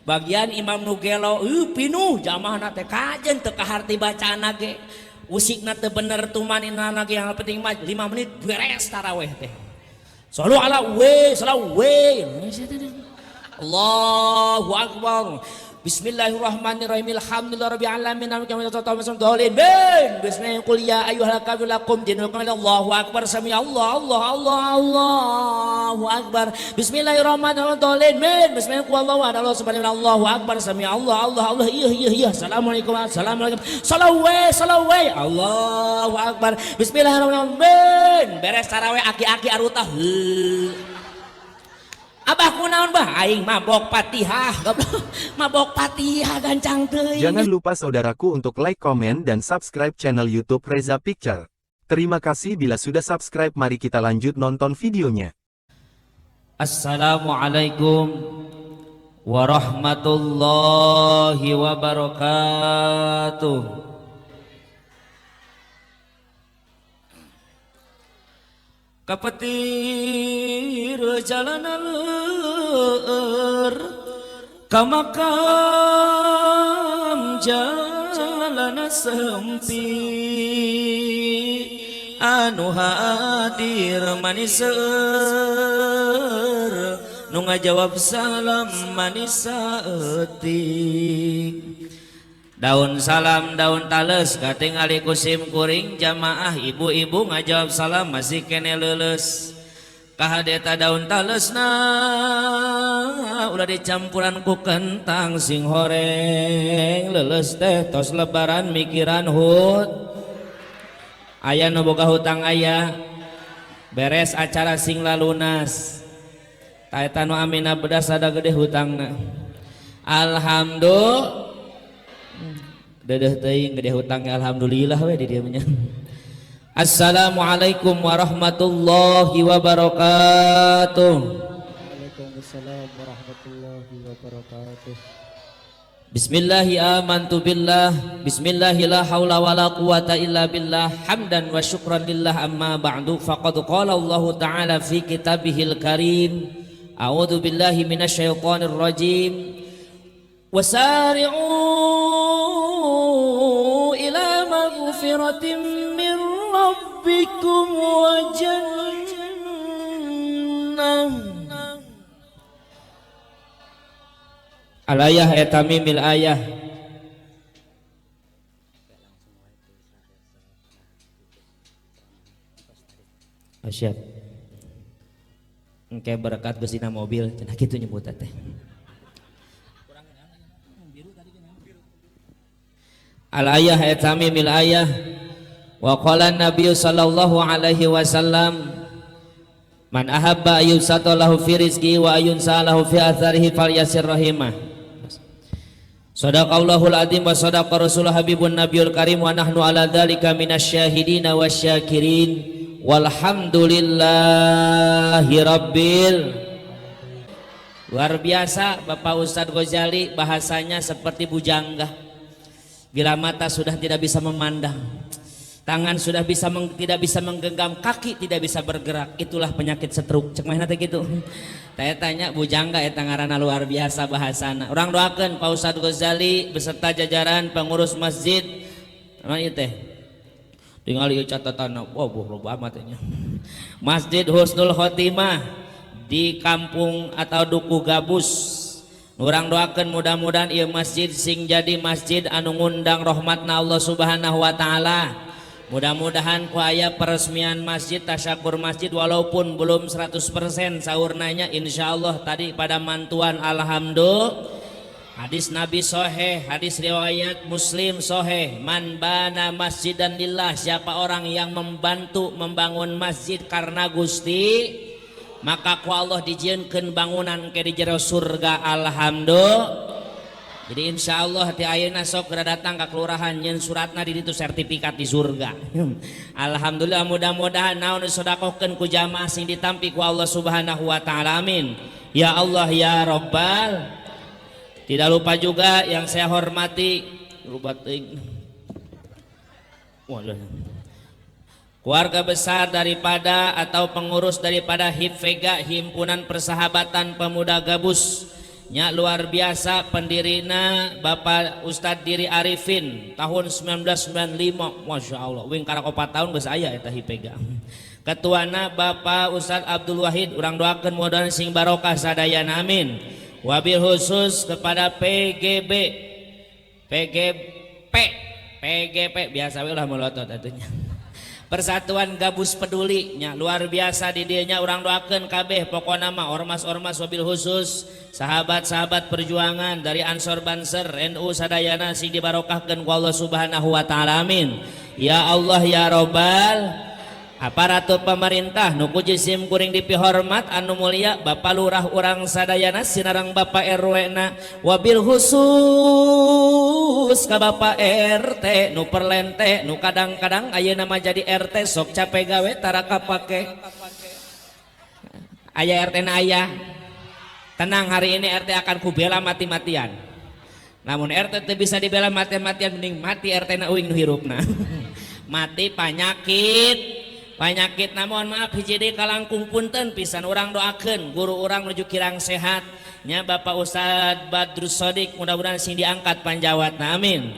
bagian Imam Nugelo pinuh jamaah teh kajen teu kaharti bacaan ge usikna teu bener tumaninna ge yang penting mah 5 menit beres tarawih teh sallu ala Allahu akbar Bismillahirrahmanirrahim alhamdulillahirabbil alamin bismillahirrahmanirrahim qul ya ayyuhal kafirun Allahu akbar sami Allahu akbar Bismillahirrahmanirrahim bismillahirrahmanirrahim Allahu akbar sami Allah iya assalamualaikum salawat Allahu akbar Bismillahirrahmanirrahim beres tarawih aki-aki arutah Abah kunaon bah aing mabok Fatihah mabok Fatihah gancang teuing. Jangan lupa saudaraku untuk like, komen dan subscribe channel YouTube Reza Picture. Terima kasih bila sudah subscribe, mari kita lanjut nonton videonya. Assalamualaikum warahmatullahi wabarakatuh. Kapetir jalanan leur ka makam jalana sempit anu hadir manis seueur nu ngajawab salam manis saeutik daun salam daun tales katingali kusim kuring jamaah ibu-ibu ngajawab salam masih kene leuleus kahadeta daun talesna ulah dicampuran ku kentang sing horeng leuleus teh tos lebaran mikiran hut aya nu boga hutang aya beres acara sing lalunas ta eta nu amina bedas ada gede hutangna alhamdulillah dadah teuing gede hutangnya alhamdulillah we di dieu nya. Assalamualaikum warahmatullahi wabarakatuh. Waalaikumsalam warahmatullahi wabarakatuh. Bismillahi amantu billah bismillahi la haula wala quwata illa billah hamdan wa syukran lillah amma ba'du faqad qala Allah ta'ala fi kitabihil karim a'udzu billahi minasyaitonir rajim wasari'u ila maghfiratin min rabbikum wa jannah al-ayah etamimil ayah siap engke berkat gesina mobil cenah kitu nyebut teh al-ayah etamimil ayah wa qala nabiy sallallahu alaihi wasallam man ahabba ayyusatalahu fi rizqi wa ayunsalahu fi atharihi falyasir rahimah sadaqallahul adzim wa sadaqa rasul habibun nabiyul karim wa nahnu ala dzalika minasyahidina wasyakirin walhamdulillahi rabbil luar biasa Bapak Ustadz Ghazali bahasanya seperti bujangga. Bila mata sudah tidak bisa memandang, tangan sudah tidak bisa menggenggam, kaki tidak bisa bergerak, itulah penyakit stroke. Cek mana teh gitu. Saya tanya bujangga eta ngaranna luar biasa bahasana. Urang doakeun Pak Ustadz Ghazali beserta jajaran pengurus masjid. Nah ieu teh. Tinggal ieu catatanna. Wah, loba amat nya. Masjid Husnul Khotimah di kampung atau Duku Gabus. Urang doakeun mudah-mudahan ieu masjid sing jadi masjid anu ngundang rahmatna Allah Subhanahu wa taala. Mudah-mudahan ku aya peresmian masjid tasyakur masjid walaupun belum 100% saurnanya insyaallah tadi pada mantuan alhamdulillah. Hadis Nabi sahih, hadis riwayat Muslim sahih, man bana masjidan lillah, siapa orang yang membantu membangun masjid karena Gusti maka ku Allah dijieunkeun bangunan ke di jero surga alhamdulillah. Jadi insyaallah ti ayeuna sok datang ka kelurahan nyeun suratna di ditu sertifikat di surga. Alhamdulillah mudah-mudahan naon disedekahkeun ku jamaah sing ditampi ku Allah Subhanahu wa taala amin. Ya Allah ya Rabbal. Tidak lupa juga yang saya hormati lupa teuing. Keluarga besar daripada atau pengurus daripada HIPVEGA Himpunan Persahabatan Pemuda Gabus nya luar biasa pendirina Bapak Ustadz Diri Arifin tahun 1995, Masya Allah wing karak 4 tahun geus aya eta hipega. Ketuana Bapak Ustadz Abdul Wahid, urang doakeun mudah-mudahan sing barokah sadayana amin. Wabil khusus kepada PGP biasa we ulah melotot atunya. Persatuan Gabus Peduli nya luar biasa di dieu nya urang doakeun kabeh pokona mah ormas-ormas wabil khusus sahabat-sahabat perjuangan dari Ansor Banser NU sadayana sing dibarokahkeun ku Allah Subhanahu wa taala amin. Ya Allah ya Robbal aparatur pemerintah nuku jisim kuring dipihormat anu mulia Bapak Lurah urang sadayana sinarang Bapak RW na wabil khusus ka Bapak RT nu perlente nu kadang-kadang ayeuna mah jadi RT sok capek gawe tara kapake aya RT na aya tenang hari ini RT akan kubela mati-matian namun RT teu bisa dibela mati-matian mending mati RT na uing nu hirupna mati penyakit namun maaf hiji deui kalangkung punten pisan urang doakeun guru urang menuju kirang sehat nya Bapak Ustad Badrus Sodik mudah-mudahan sing diangkat panjawatna amin.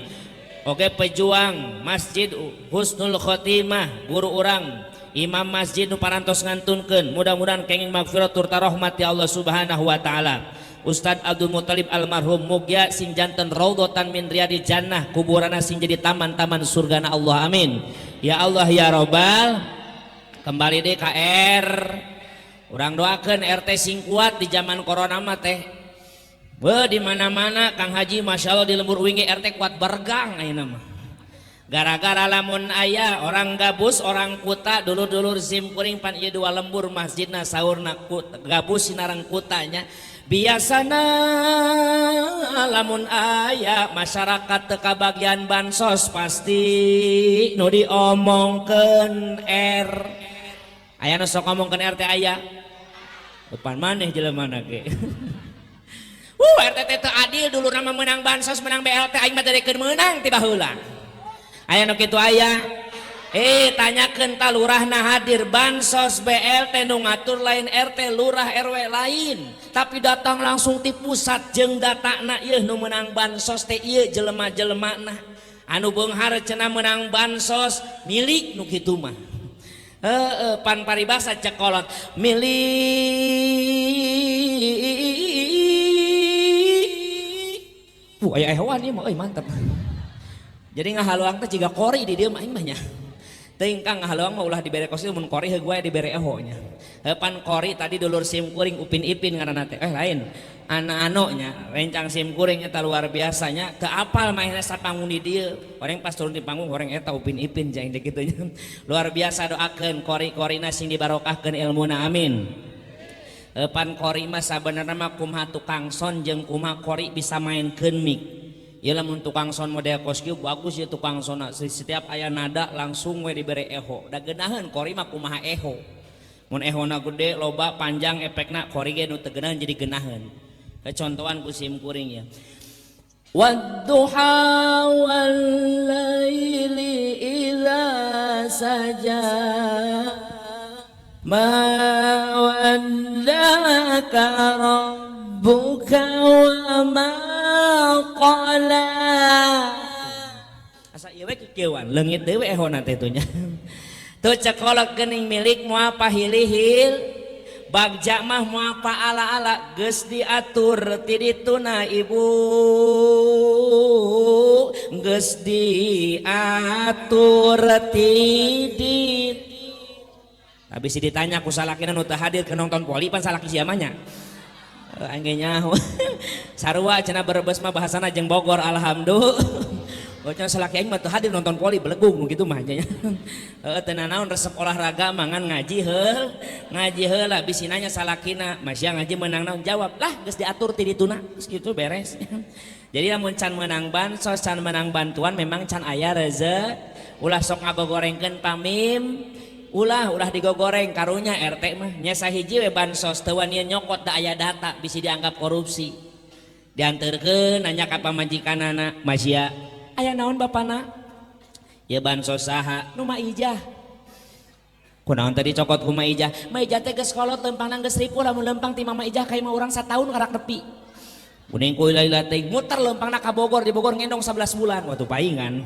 Oke pejuang Masjid Husnul Khotimah guru urang imam masjid nu parantos ngantunkeun mudah-mudahan kenging magfiratur tarahmat ya Allah Subhanahu wa taala. Ustad Abdul Muthalib almarhum mugia sing janten raudhatan min riyadil jannah kuburana sing jadi taman-taman surgana Allah amin. Ya Allah ya Robbal kembali deh KR urang doakeun RT sing kuat di zaman corona mah teh di mana-mana Kang Haji Masya Allah di lembur wingi RT kuat bergang ayeuna mah gara-gara lamun aya orang Gabus orang Kuta dulur-dulur sim kuring pan ieu dua lembur masjidna saurna Gabus sinarang Kutanya biasana lamun aya masyarakat teu kabagian bansos pasti nu diomongkeun aya nu sok ngomongkeun RT aya depan maneh jelemana ge RT teh adil dulu nama menang bansos menang BLT aing mah dadekeun meunang ti baheula aya nu kitu aya tanyakeun ta lurahna hadir bansos BLT nu ngatur lain RT lurah RW lain tapi datang langsung ti pusat jeung datana ieu nu menang bansos teh ieu jelema-jelemana anu beunghar cenah menang bansos milik nu kitu mah pan paribasa cekolot milik aya hewan ieu mah mantap jadi ngahaluang teh jiga kori di dieu mah aing mah nya teuing Kang ngahaluang mah ulah dibere kosi mun kori heug wae dibere eho nya pan kori tadi dulur sim kuring Upin Ipin ngaranna teh lain anak-anak nya rencang sim kuring eta luar biasanya teu apal mainna sapanggung di dieu orang pas turun di panggung orang eta Upin Ipin jeung kitu nya luar biasa doakeun kori-korina sing dibarokahkeun ilmuna amin. Pan kori mah sabenerna mah kumaha tukang son jeung kumaha kori bisa mainkeun mik ieu lamun tukang son model koskiu bagus ya tukang sonna setiap aya nada langsung we dibere eho da geunaheun kori mah kumaha eho mun ehona gede loba panjang efekna kori ge nu teu geunaheun jadi geunaheun contohan ku sim kuring ya wadduha wal laili idza saja ma waddaka rabbuka wa ma qala asa ieu we kekeuan leungit deui ehona teh tuh nya teu cekolot geuning milik moal pahilihil bagja mah moal paala-ala geus diatur ti dituna ibu geus diatur ti dit habis ditanya ku salakina nu teu hadir ke nonton poli pan salaki sia mah nya angge nyaho sarua cenah Brebes mah bahasana jeung Bogor alhamdulillah cenah salaki aing mah teu hadir nonton poli belegung kitu mah nya teu naon resep olahraga mangan ngaji heula bisi nanya salakina masya ngaji menang naon jawab lah geus diatur ti dituna geus kitu beres jadi lamun can menang bansos can menang bantuan memang can aya rezeki ulah sok ngagogorengkeun pamim ulah digogoreng karunya RT mah nya sahiji we bansos teu wani nyokot da aya data bisi dianggap korupsi dianterkeun nanya ka pamajikanana masya aya naon bapana ya bansos saha nu maijah kunaon tadi cokot ku maijah teh geus kolot lempang nang geus ripuh lamun lempang ti mama ijah ka imah urang 1 tahun karak nepi kuning kuy laila teh muter lempangna ka Bogor, di Bogor ngendong 11 bulan waktu paingan.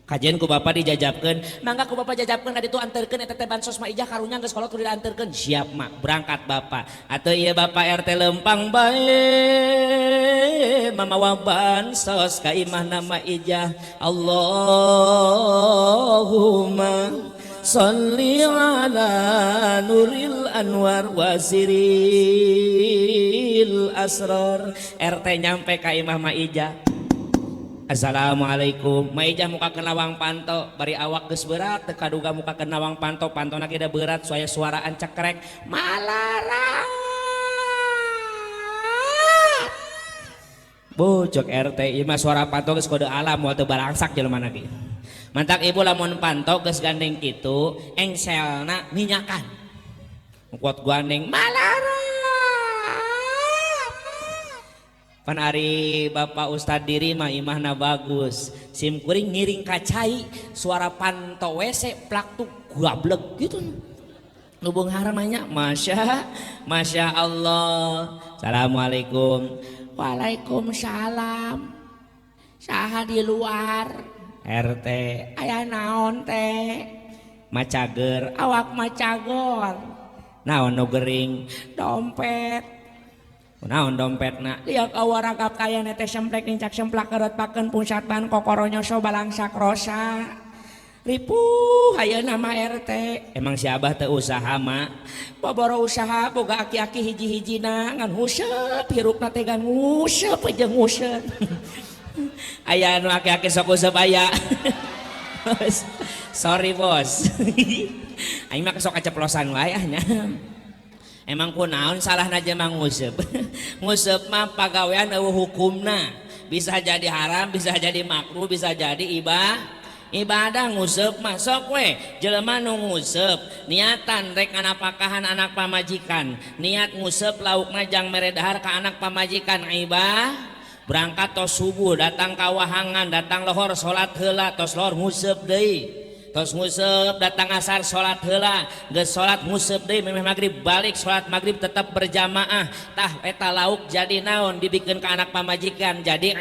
Kajian ku Bapak dijajabkeun, mangga ku Bapak jajabkeun ka ditu anterkeun eta teh bansos mah ijah karunya geus kolot kudu dianterkeun. Siap mak, berangkat Bapak. Atuh ieu Bapak RT Lempang bae mamawa bansos ka imah nama ijah. Allahumma sholli ala nuril anwar wasiril asror. RT nyampe ka imah Maijah. Assalamualaikum. Maijah muka kenawang panto, bari awak geus berat teu kaduga muka kenawang panto, pantona ge da berat soaya suaraan cekrek malarat. Bojok RT ieu mah suara panto geus kode alam waktu barangsak jelema ge. Mantak ibu lamun panto geus gandeng kitu, engselna minyakan. Kuat gandeng malarat. Pan ari Bapak Ustad diri mah imahna bagus. Sim kuring ngiring kacai, suara panto WC plak tuh gablek gitu. Lubung haramanya, Masya Allah. Assalamualaikum. Waalaikumsalam. Saha di luar? RT aya naon teh? Macager, awak macagor. Naon nu gering? Dompet. Naon dompetna? Liak awaragap kaya teh semplek nincak semplak kerut pakeun pusat ban kokoronya so balangsak rosa. Ripuh aya nama RT. Emang si Abah teu usaha mah? Baboro usaha boga aki-aki hiji-hijina ngan huseup hirupna teh gan huseup jeung huseup. Aya anu aki-aki sok useup aya. Sorry bos. Aing mah sok kaceplosan wae nya. Emang kunaon salahna jelema nguseup? Nguseup mah pagawean eueuh hukumna. Bisa jadi haram, bisa jadi makruh, bisa jadi ibadah nguseup mah sok we jelema nu nguseup niatan rek nganapakahan anak pamajikan, niat nguseup laukna jang mere dahar ka anak pamajikan berangkat tos subuh datang ka wahangan datang lohor salat heula tos lohor nguseup deui tos nguseup datang asar salat heula geus salat nguseup deui memeh magrib balik salat magrib tetap berjamaah tah eta lauk jadi naon dibikeun ka anak pamajikan jadi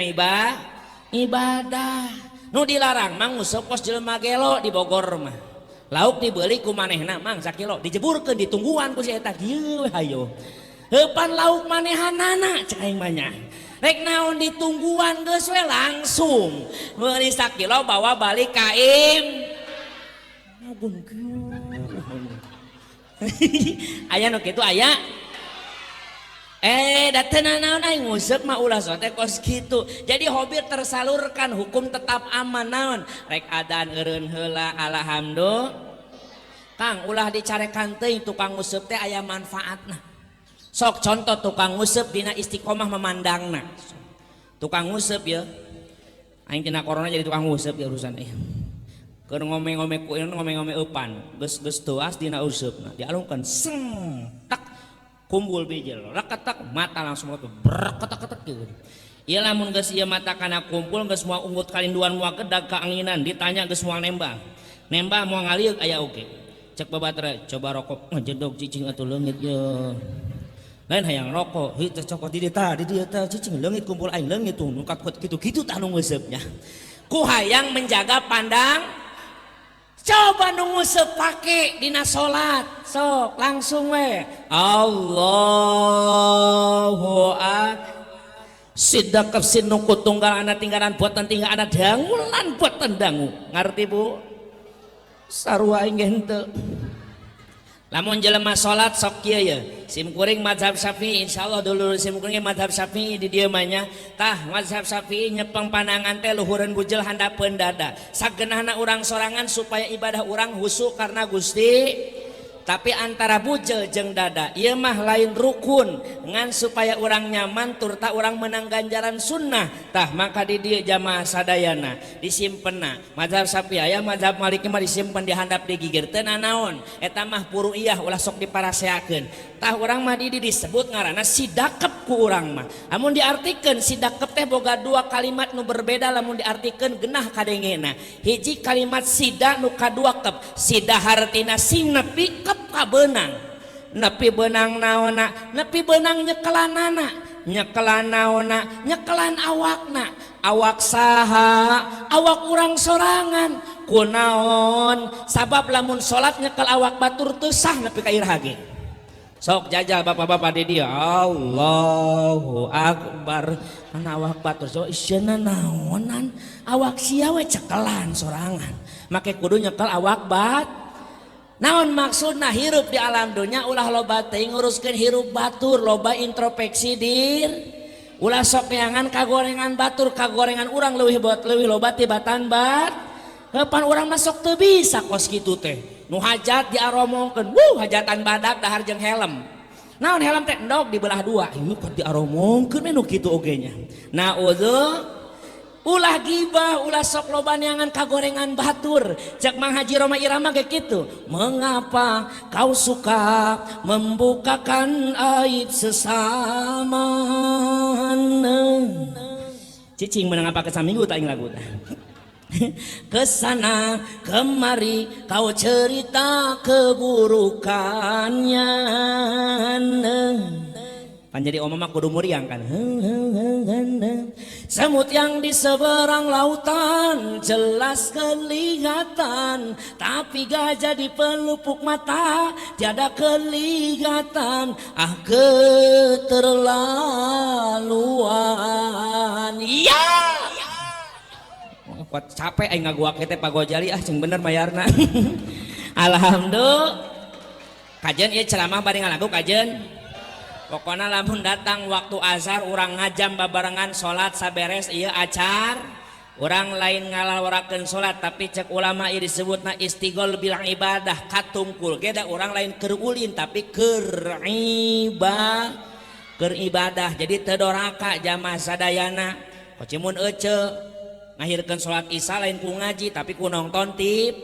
ibadah nu dilarang mang nguseup kos jelema gelo di Bogor mah lauk dibeli ku manehna mang sakilo dijeburkeun ditungguan ku si eta dieu hayo heupan lauk manehanana cek aing banyak rek naon ditungguan geus we langsung meuli sakilo bawa balik ka aya nu kitu aya datang naon aing nguseup mah ulah sote kos kitu jadi hobi tersalurkan hukum tetap aman naon rek adan eureun heula alhamdulillah Kang ulah dicarekan teuing tukang nguseup teh aya manfaatna. Sok contoh tukang nguseup dina istiqomah memandangna. Tukang nguseup ya. Aing tina corona jadi tukang nguseup ya urusan ieu. Keur ngome-ngome ku ngome-ngome eupan, geus tuas dina useupna. Dialungkeun seng tak kumpul bijil. Raketak mata langsung berketak-ketak kieu. Ieu lamun geus ieu mata kana kumpul geus moal unggut kalinduan moal gedag kaanginan ditanya geus moal nembang. Nembang moal ngaliuk aya oge. Cek babatra coba rokok ngejedog cicing atuh leungit ye. Lain hayang rokok, teh cokot di dieu tah cicing leungit kumpul aing leungit tuh nu kitu-kitu tah nu ngeuseupnya. Ku hayang menjaga pandang. Coba nu nguseup pake dina salat. Sok langsung we. Allahu akbar. Sidakap sinuku tunggal anak tinggalan buatan tinggal anak dangulan buatan dangu. Ngerti Bu? Sarua aing henteu. Lamun jelema salat sok kieu ya. Sim kuring mazhab Syafi'i insyaallah dulu sim kuring mazhab Syafi'i di dieu mah nya. Tah mazhab Syafi'i nyepeng pandangan teh luhureun bujel handapeun dada. Sageunahna urang sorangan supaya ibadah urang husuk karena Gusti. Tapi antara bujel jeung dada ieu mah lain rukun ngan supaya urang nyaman turta urang menang ganjaran sunnah tah maka di dieu jamaah sadayana disimpenna mazhab Syafi'i aya mazhab Maliki mah disimpen di handap di gigir teu naon eta mah puru'iyah ulah sok diparaseakeun tah urang mah di disebut ngaranna sidakep ku urang mah amun diartikeun sidakep teh boga dua kalimat nu berbeda lamun diartikeun geunah kadengena hiji kalimat sida nu kadua kep sida hartina sing nepi ka benang nepi benang naona nepi benang nyekelanana nyekelan naonna nyekelan awakna awak saha awak urang sorangan kunaon sabab lamun salat nyekel awak batur teu sah nepi ka irhage sok jajal bapak-bapak di dia Allahu Akbar kana awak batur so isieuna naonan awak sia we cekelan sorangan make kudu nyekel awak bat naon maksudna hirup di alam dunia ulah loba teuing nguruskeun hirup batur loba introspeksi dir ulah sok neangan kagorengan batur kagorengan urang leuwih loba tibatan bat hepan urang masuk teu bisa kos kitu teh nu hajat diaromongkeun hajatan badak dahar jeung helm naon helm teh endog dibelah dua ieu kok diaromongkeun nu kitu oge nya naudzu ulah gibah, ulah sok loba neangan kagorengan batur cek Mang Haji Roma Irama kayak gitu mengapa kau suka membukakan aib sesama cicing menang apa kesaminggu tak lagu kesana kemari kau cerita keburukannya pan jadi omah kudu muriang kan semut yang di seberang lautan jelas kelihatan tapi gajah di pelupuk mata tiada kelihatan keterlaluan iya kuat capek aing ngaguak teh Pak Gojali jeung bener bayarna alhamdulillah kajen ieu ceramah bari ngalagu kajen pokoknya lamun datang waktu azhar urang ngajam babarengan sholat saberes iya acar urang lain ngalawarakeun sholat tapi cek ulama ieu disebutna istighol bilang ibadah katungkul geda urang lain keur ulin tapi keur ibadah jadi teu doraka jamaah sadayana kocimun ece ngahirkeun sholat isya lain ku ngaji tapi ku nongton tip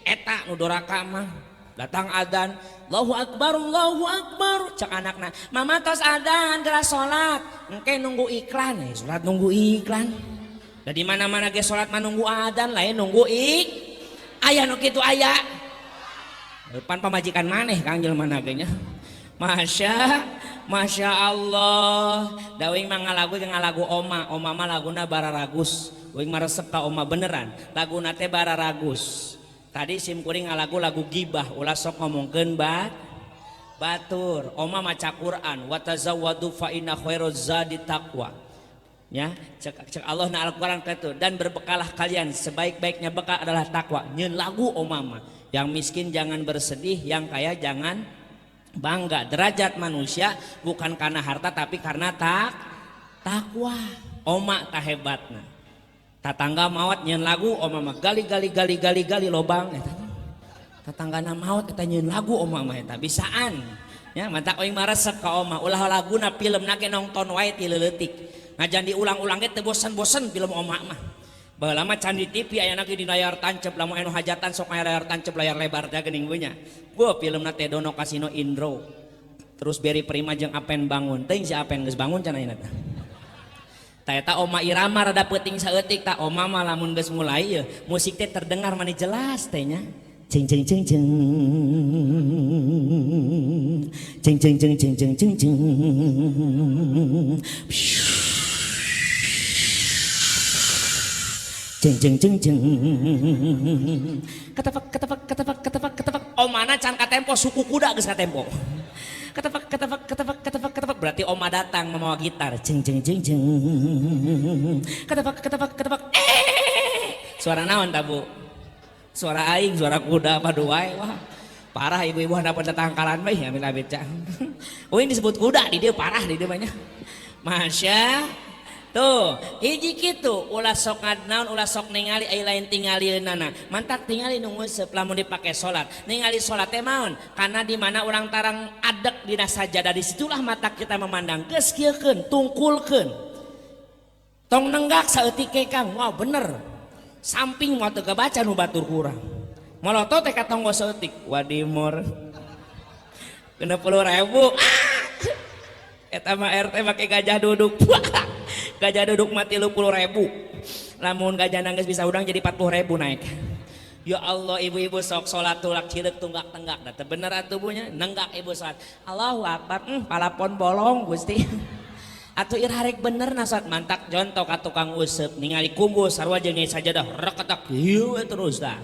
eta nu doraka mah datang adzan Allahu Akbar cek anakna mama tos adzan geus salat engke nunggu iklan salat nunggu iklan da di mana-mana ge salat mah nunggu adzan lain nunggu aya nu kitu aya depan pamajikan maneh Kang jelema ge nya Masya Allah da uing mah ngalagu oma mah laguna bararagus uing mah resep ka oma beneran laguna teh bararagus tadi simkuring ngalagu lagu gibah ulah sok ngomongkeun batur oma maca Quran wa tazawwadu fa inna khairaz zadi taqwa ya cek Allah na Al-Qur'an kitu dan berbekalah kalian sebaik-baiknya bekal adalah takwa nyeun lagu oma mah yang miskin jangan bersedih yang kaya jangan bangga derajat manusia bukan karena harta tapi karena takwa oma tah hebatna tatangga maut nyeun lagu oma mah gali lobang eta tatanggana maut eta nyeun lagu oma mah eta bisaan ya mata oing mah resep ka oma ulah laguna filmna ge nongton wae ti leuletik ngajan diulang-ulang ge teu bosen-bosen film oma mah baheula mah can di TV aya ge di layar tancep lamun anu hajatan sok aya layar tancep layar lebar da geuning we nya filmna teh Dono Kasino Indro terus Berry Prima jeung Apen bangun teuing si Apen geus bangun can ayeuna teh eta oma irama rada peuting saeutik tak oma mah lamun geus mulai ya musik teh terdengar mani jelas teh nya ceng ceng ceng ceng ceng ceng ceng ceng ceng ceng ceng ceng ceng ceng ceng ketepak omana can ka tempo suku kuda geus ka tempo ketepak berarti oma datang membawa gitar ceng ceng ceng ceng ketepak suara naon tabu suara aing suara kuda padu wae wah parah ibu-ibu dapat datangkalan bae ambil beca ini disebut kuda di dia parah di dia banyak masya tuh hiji kitu ulah sok ngadnaon ulah sok ningali ai lain tingalieunana mantak tingali nu ngeuseup lamun dipake salat ningali salat teh maon karena di mana urang tarang adek dina sajadah disitulah mata kita memandang geus kieukeun tungkulkeun tong nenggak saeutik ke Kang wah bener samping moal teu kabaca nu batur kurang moloto teh katong gos saeutik wadimor 60.000 eta mah RT make gajah duduk gajah duduk mati 30.000 lamun gajah nangis bisa udang jadi 40.000 naik ya Allah ibu-ibu sok sholat tulak cireuk tunggak-tenggak da teu bener atuh bunya nenggak ibu sholat Allahu Akbar palapon bolong Gusti Atuh irharek bener nasat mantak jontok ka tukang usep ningali kumpul sarua jeung sajadah reketak hieu terus dah.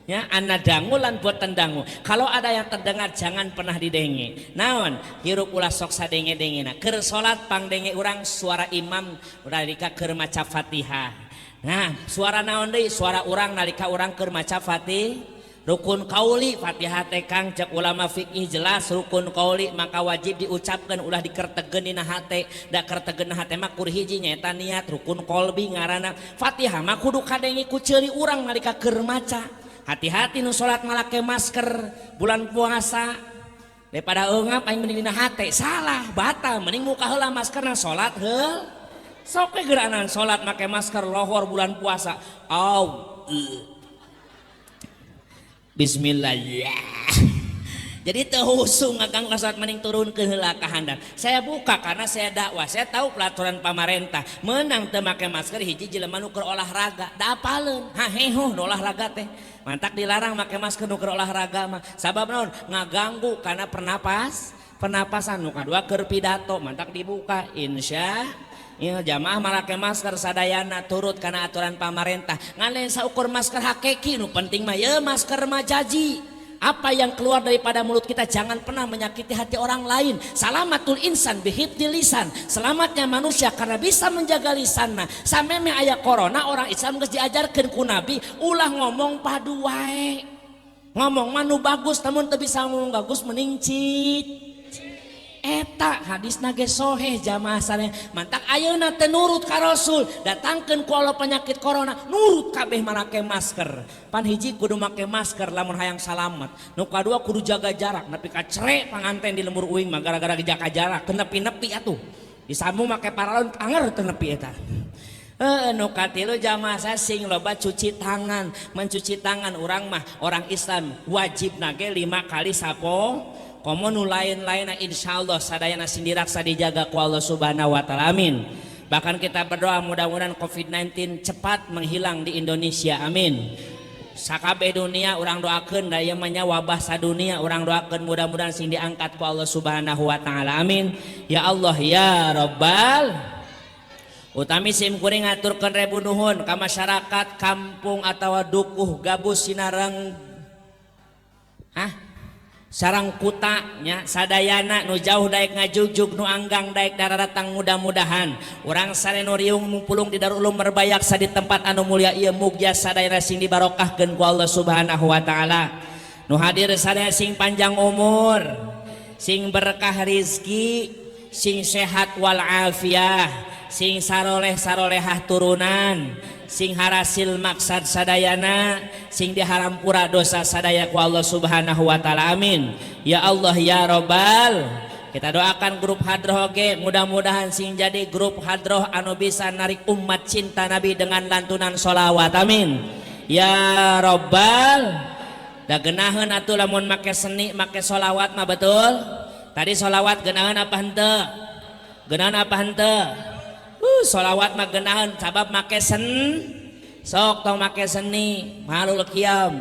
Ya, anda dangu lan buatan dangu. Kalau ada yang terdengar jangan pernah didenge. Naon, hirup ulah sok sadenge-denge. Nah, keur salat pangdenge urang suara imam nalika keur maca Fatihah. Nah, suara naon deui? Suara urang nalika urang keur maca Fatihah. Rukun qauli Fatihah teh Kang cek ulama fikih jelas rukun qauli maka wajib diucapkan ulah dikertegen dina hate da kertegen hate mah kur hiji nyaeta niat rukun qalbi ngaranna Fatihah mah kudu kadenge ku ceuli urang nalika keur maca. Hati-hati nu salat malake masker bulan puasa daripada eungap aing mending dina hate salah batal mending muka heula maskerna salat heul sok we geuranan salat make masker lohor bulan puasa Bismillah ya. Jadi terhusung agang saat mending turun ke heula ka handap. Saya buka karena saya dakwah. Saya tahu peraturan pemerintah. Menang teu make masker hiji jelema nu keur olahraga. Da apaleun. Haheho olahraga teh. Mantak dilarang make masker nu keur olahraga mah. Sabab naon? Ngaganggu karena pernapasan nu kadua keur pidato. Mantak dibuka insya ya jamaah malake masker sadayana turut karena aturan pemerintah ngalain saukur masker hakiki nu penting mah ya masker majaji apa yang keluar daripada mulut kita jangan pernah menyakiti hati orang lain. Salamatul insan bihifdil lisan, selamatnya manusia karena bisa menjaga lisanna. Sampai aya corona orang Islam geus diajarkeun ku Nabi ulah ngomong padu wae ngomong manu bagus namun teu bisa ngomong bagus mending cit eta hadis nage soheh jamaah saleh mantak ayeuna teu nurut ka Rasul datangkeun ku Allah penyakit corona nurut kabeh make masker pan hiji kudu make masker lamun hayang salamet nu kadua kudu jaga jarak nepi ka cere panganten di lembur uing mah gara-gara jaga jarak teu nepi-nepi atuh disambung make paralon anger teu nepi eta nu katilu jamaah sing loba cuci tangan mencuci tangan urang mah orang Islam wajib nage 5 kali sapo komo nu lain-lain insyaallah sadayana sindiraksa dijaga ku Allah Subhanahu wa taala amin. Bahkan kita berdoa mudah-mudahan COVID-19 cepat menghilang di Indonesia amin. Sakabeh dunia urang doakeun da ieu mah wabah sadunia urang doakeun mudah-mudahan sing diangkat ku Allah Subhanahu wa taala amin. Ya Allah ya Rabbal utami sim kuring ngaturkeun rebu nuhun ka masyarakat kampung atawa dukuh gabus sinareng sarang kutanya sadayana nu jauh daek ngajugjug nu anggang daek dararatang mudah-mudahan urang sare nu riung mumpulung di Darul Ulum Merbayak sa di tempat anu mulia ieu mugia sadayana sing dibarokahkeun ku Allah Subhanahu wa taala nu hadir sadaya sing panjang umur sing berkah rizki sing sehat wal afiah sing saroleh-sarolehah turunan sing harasil maksad sadayana sing dihampura dosa sadaya ku Allah Subhanahu wa taala amin. Ya Allah ya Rabbal kita doakan grup hadroh oge mudah-mudahan sing jadi grup hadroh anu bisa narik umat cinta Nabi dengan lantunan sholawat amin. Ya Rabbal da geunaheun atuh lamun make seni make sholawat mah betul tadi sholawat geunaheun apa henteu geunaheun apa henteu sholawat mah geunaheun sabab make sok tong make seni mahalul qiyam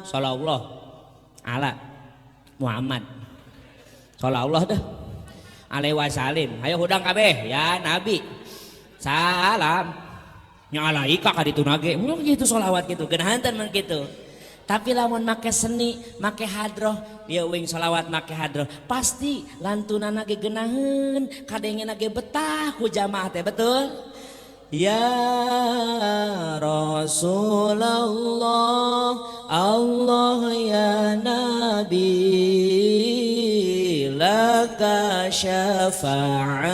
sallallahu ala Muhammad sallallahu dah alaihi wasallim hayo hudang kabeh ya Nabi salam nyalaika ka ditu nage mun kitu sholawat kitu geunaheun mun kitu tapi lamun make seni make hadroh dia wing sholawat make hadroh pasti lantunan ge geunaheun kadenge ge betah ku jamaah teh betul. Ya Rasulullah Allah ya Nabi laka syafa'ah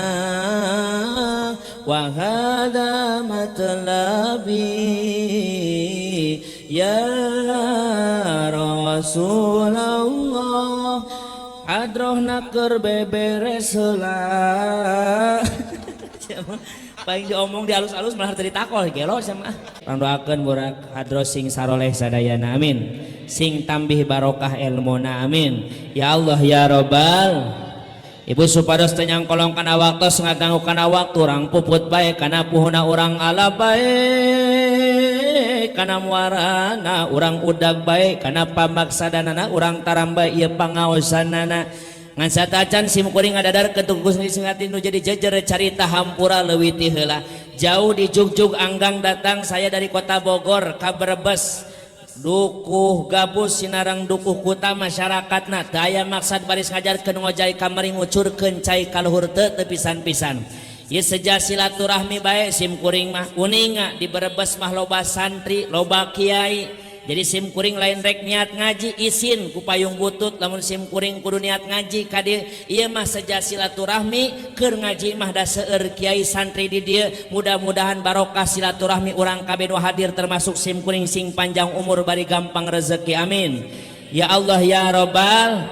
wa hadha matlabi ya Rasulullah hadrohna keur beberes heula paling diomong di halus-halus malah tadi takol gelo sama doakeun burak hadros sing saroleh sadayana amin sing tambih barokah ilmuna amin. Ya Allah ya Rabbal ibu supados teu nyangkolong kana waktu ngaganggu kana waktu urang puput bae kana puhuna urang ala bae kana muarana urang udag bae kana pamaksadanana urang taramba ieu pangaosanana ngan satacan simkuring ngadadar ketugus singatin nu jadi jejer carita hampura leuwih ti heula. Jauh di jugjug anggang datang saya dari kota Bogor ka Brebes. Dukuh gabus sinarang dukuh kuta masyarakatna daya maksad baris ngajarkeun ngojai kamari ngucurkeun cai kaluhur teu pisan-pisan. Ieu seja silaturahmi bae simkuring mah uninga di Brebes mah loba santri, loba kiai. Jadi simkuring lain rek niat ngaji isin ku payung butut lamun simkuring kudu niat ngaji ka dieu ieu mah seja silaturahmi keur ngaji mah da seueur kiai santri di dieu mudah-mudahan barokah silaturahmi urang kabeh nu hadir termasuk simkuring sing panjang umur bari gampang rezeki amin ya Allah ya Rabbal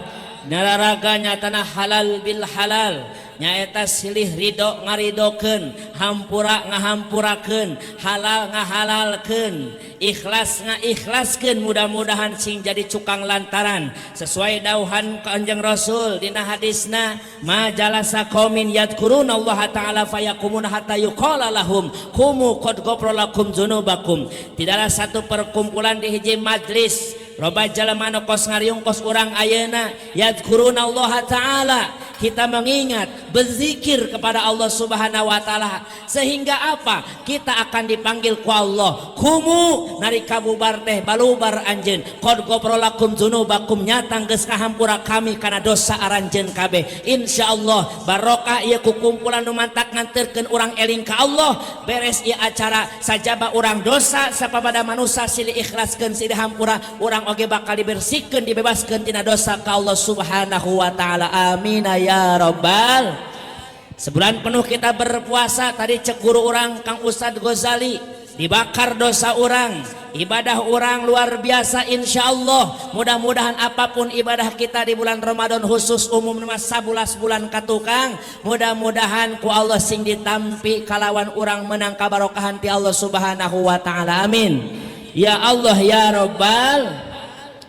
nararaga nyatana halal bil halal nyaeta silih ridho ngaridokeun hampura ngahampurakeun halal ngahalalkeun ikhlas ngaikhlaskeun mudah-mudahan sing jadi cukang lantaran sesuai dauhan Kanjeng Rasul dina hadisna majalasa qaumin yadkuruna Allah taala fayakumuna hatta yuqala lahum qumu qad ghafara lakum dzunubakum. Tidaklah satu perkumpulan di hiji majlis loba jalema anu kos ngariungkos urang ayeuna yadkuruna Allah taala kita mengingat berzikir kepada Allah Subhanahu wa taala sehingga apa kita akan dipanggil ku Allah kumu nari kabubar teh balubar anjeun qad ghafara lakum dzunubakum nyata geus ngahampura kami kana dosa aranjeun kabeh insyaallah barokah ieu kukumpulan nu mantak nganterkeun urang eling ka Allah beres ieu acara sajaba urang dosa sapabada manusia silih ikhlaskeun silih hampura urang oge bakal dibersihkeun dibebaskeun tina dosa ka Allah Subhanahu wa taala amin ya Rabbal. Sebulan penuh kita berpuasa tadi cek guru orang Kang Ustadz Ghazali dibakar dosa orang ibadah orang luar biasa insyaallah mudah-mudahan apapun ibadah kita di bulan Ramadan khusus umum masa 11 bulan katukang mudah-mudahan ku Allah sing ditampi kalawan orang menang kabarokahan ti Allah Subhanahu wa taala amin ya Allah ya Rabbal.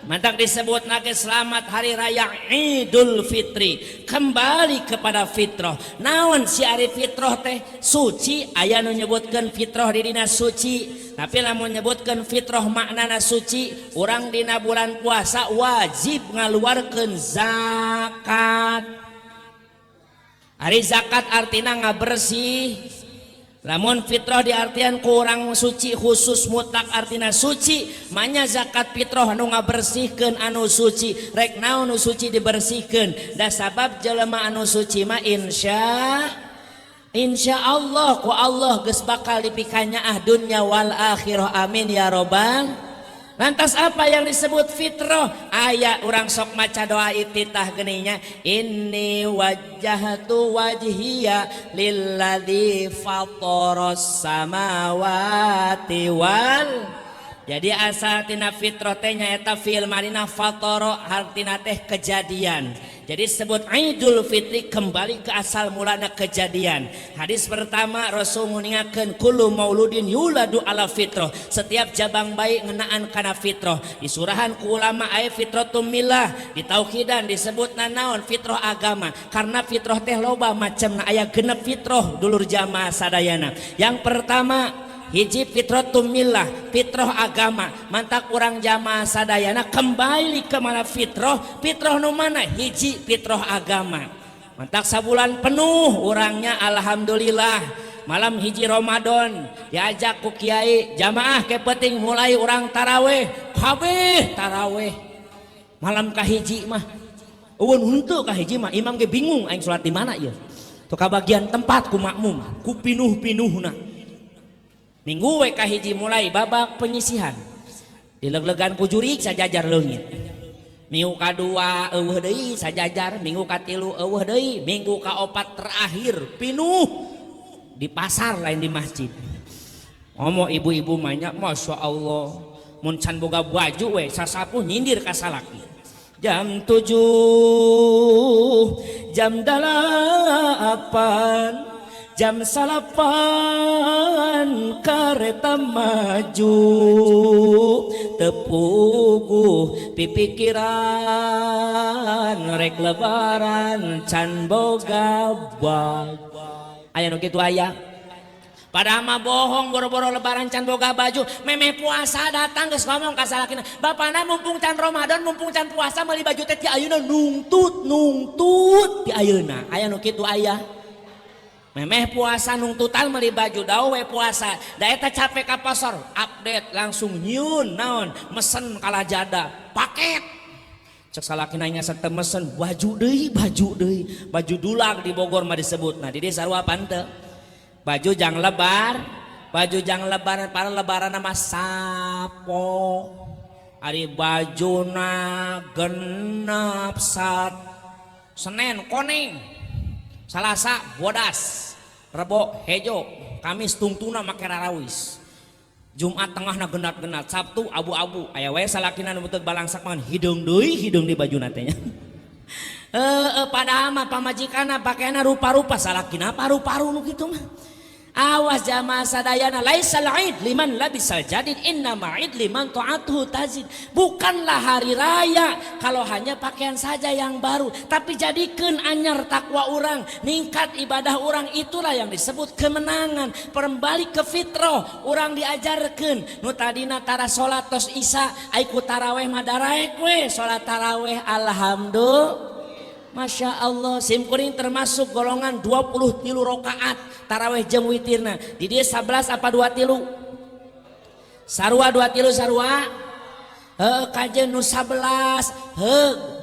Mantak disebut nage selamat hari raya Idul Fitri kembali kepada fitrah naon si ari fitrah teh suci aya nu nyebutkeun fitrah di dina suci tapi lamun nyebutkeun fitrah maknana suci urang dina bulan puasa wajib ngaluarkeun zakat ari zakat artina ngabersih lamun fitrah diartian kurang suci khusus mutlak artina suci manya zakat fitrah anu ngabersihkeun anu suci rek naon anu suci dibersihkeun da sabab jelema anu suci mah insya Allah ku Allah geus bakal dipikanya dunya wal akhirah amin ya Rabbal. Lantas apa yang disebut fitrah? Aya urang sok maca doa iftitah geuninnya inni wajjahtu wajhiya lilladzi fataras samawati wal. Jadi asal tina fitrah teh nyaeta fi'il marina fatara artina teh kejadian. Jadi sebut Idul Fitri kembali ke asal mulanya kejadian. Hadis pertama Rasul nguningakeun kullu mauludin yuladu ala fitrah. Setiap jabang bayi ngenaan kana fitrah. Di surahan ku ulama aya fitratum millah, di tauhidan disebut naon fitrah agama. Karena fitrah teh loba macamna aya genep fitrah dulur jamaah sadayana. Yang pertama hiji fitratum millah fitrah agama mantak urang jamaah sadayana kembali ke mana fitrah nu mana hiji fitrah agama mantak sabulan penuh urangnya alhamdulillah malam hiji Ramadan diajak ku kiai jamaah ke penting mulai urang taraweh kabeh taraweh malam kahiji mah eueun henteu kahiji mah imam ge bingung aing salat di mana ieu teu kabagian tempat ku makmum ku pinuh-pinuhna minggu we kahiji mulai babak penyisihan dileg-legan ku jurig sajajar leungit minggu kadua eueuh deui sajajar minggu katilu eueuh deui minggu kaopat terakhir pinuh di pasar lain di masjid ngomong ibu-ibu banyak masya Allah mun can boga baju we sasapuh nyindir ka salaki jam 7 jam 8 jam 8 kareta maju tepuguh pipikiran rek lebaran can boga bag aya nu kitu aya Padahal mah bohong, boro-boro lebaran can boga baju, memeh puasa datang geus ngomong ka salakina, bapana mumpung can Ramadan, mumpung can puasa meuli baju teh ti ayeuna nungtut ti ayeuna. Aya nu kitu aya. Memeh puasa nungtutan meuli baju dawe puasa. Da eta capek ka pasar, update langsung nyieun naon, mesen kalajada, paket. Cek salakina ngasar teu mesen baju deui. Baju dulag di Bogor mah disebutna. Di dieu sarua panteu. Baju jang lebar, para lebaran nama sapo. Ari bajuna genep sat. Senin koneng, Salasa bodas, Rebo hejo, Kamis tungtuna make rarawis. Jumat tengahna genat-genat, Sabtu abu-abu. Aya wae salakina nu teu balangsak mangan hideung di bajuna teh nya. Padahal mah pamajikanna pakaiana rupa-rupa, salakina paru-paru nu kitu mah. Awas jamaah sadayana, laisal id liman labisal jadid, innama id liman ta'atuhu tazid. Bukanlah hari raya kalau hanya pakaian saja yang baru, tapi jadikan anyar takwa orang, ningkat ibadah orang, itulah yang disebut kemenangan. Perembalik ke fitrah, orang diajarkan nu tadina tara salat tos isya aiku taraweh madaraek we salat taraweh alhamdulillah. Masya Allah, simkuring termasuk golongan 23 rakaat taraweh jeung witirna. Di dia 11 apa 23? Sarua 23 sarua. Kajen nu 11.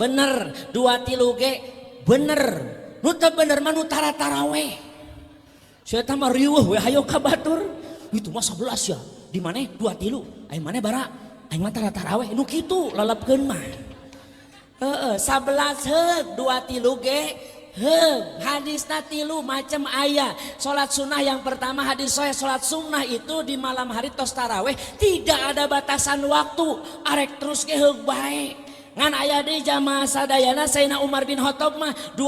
Bener 23 ge bener. Nu teu bener mah nu taraweh. Saya mah riweuh we hayo ka batur. Itu mah 11 ya. Di maneh 23. Aing maneh bara. Aing mah taraweh nu kitu lelepkeun mah. 11 23 ge hadisna 3 macam ayat. Salat sunnah yang pertama hadis sahih, salat sunnah itu di malam hari tos taraweh tidak ada batasan waktu, arek terus ge heug bae. Ngan aya deui jamaah sadayana Sayyidina Umar bin Khattab mah 20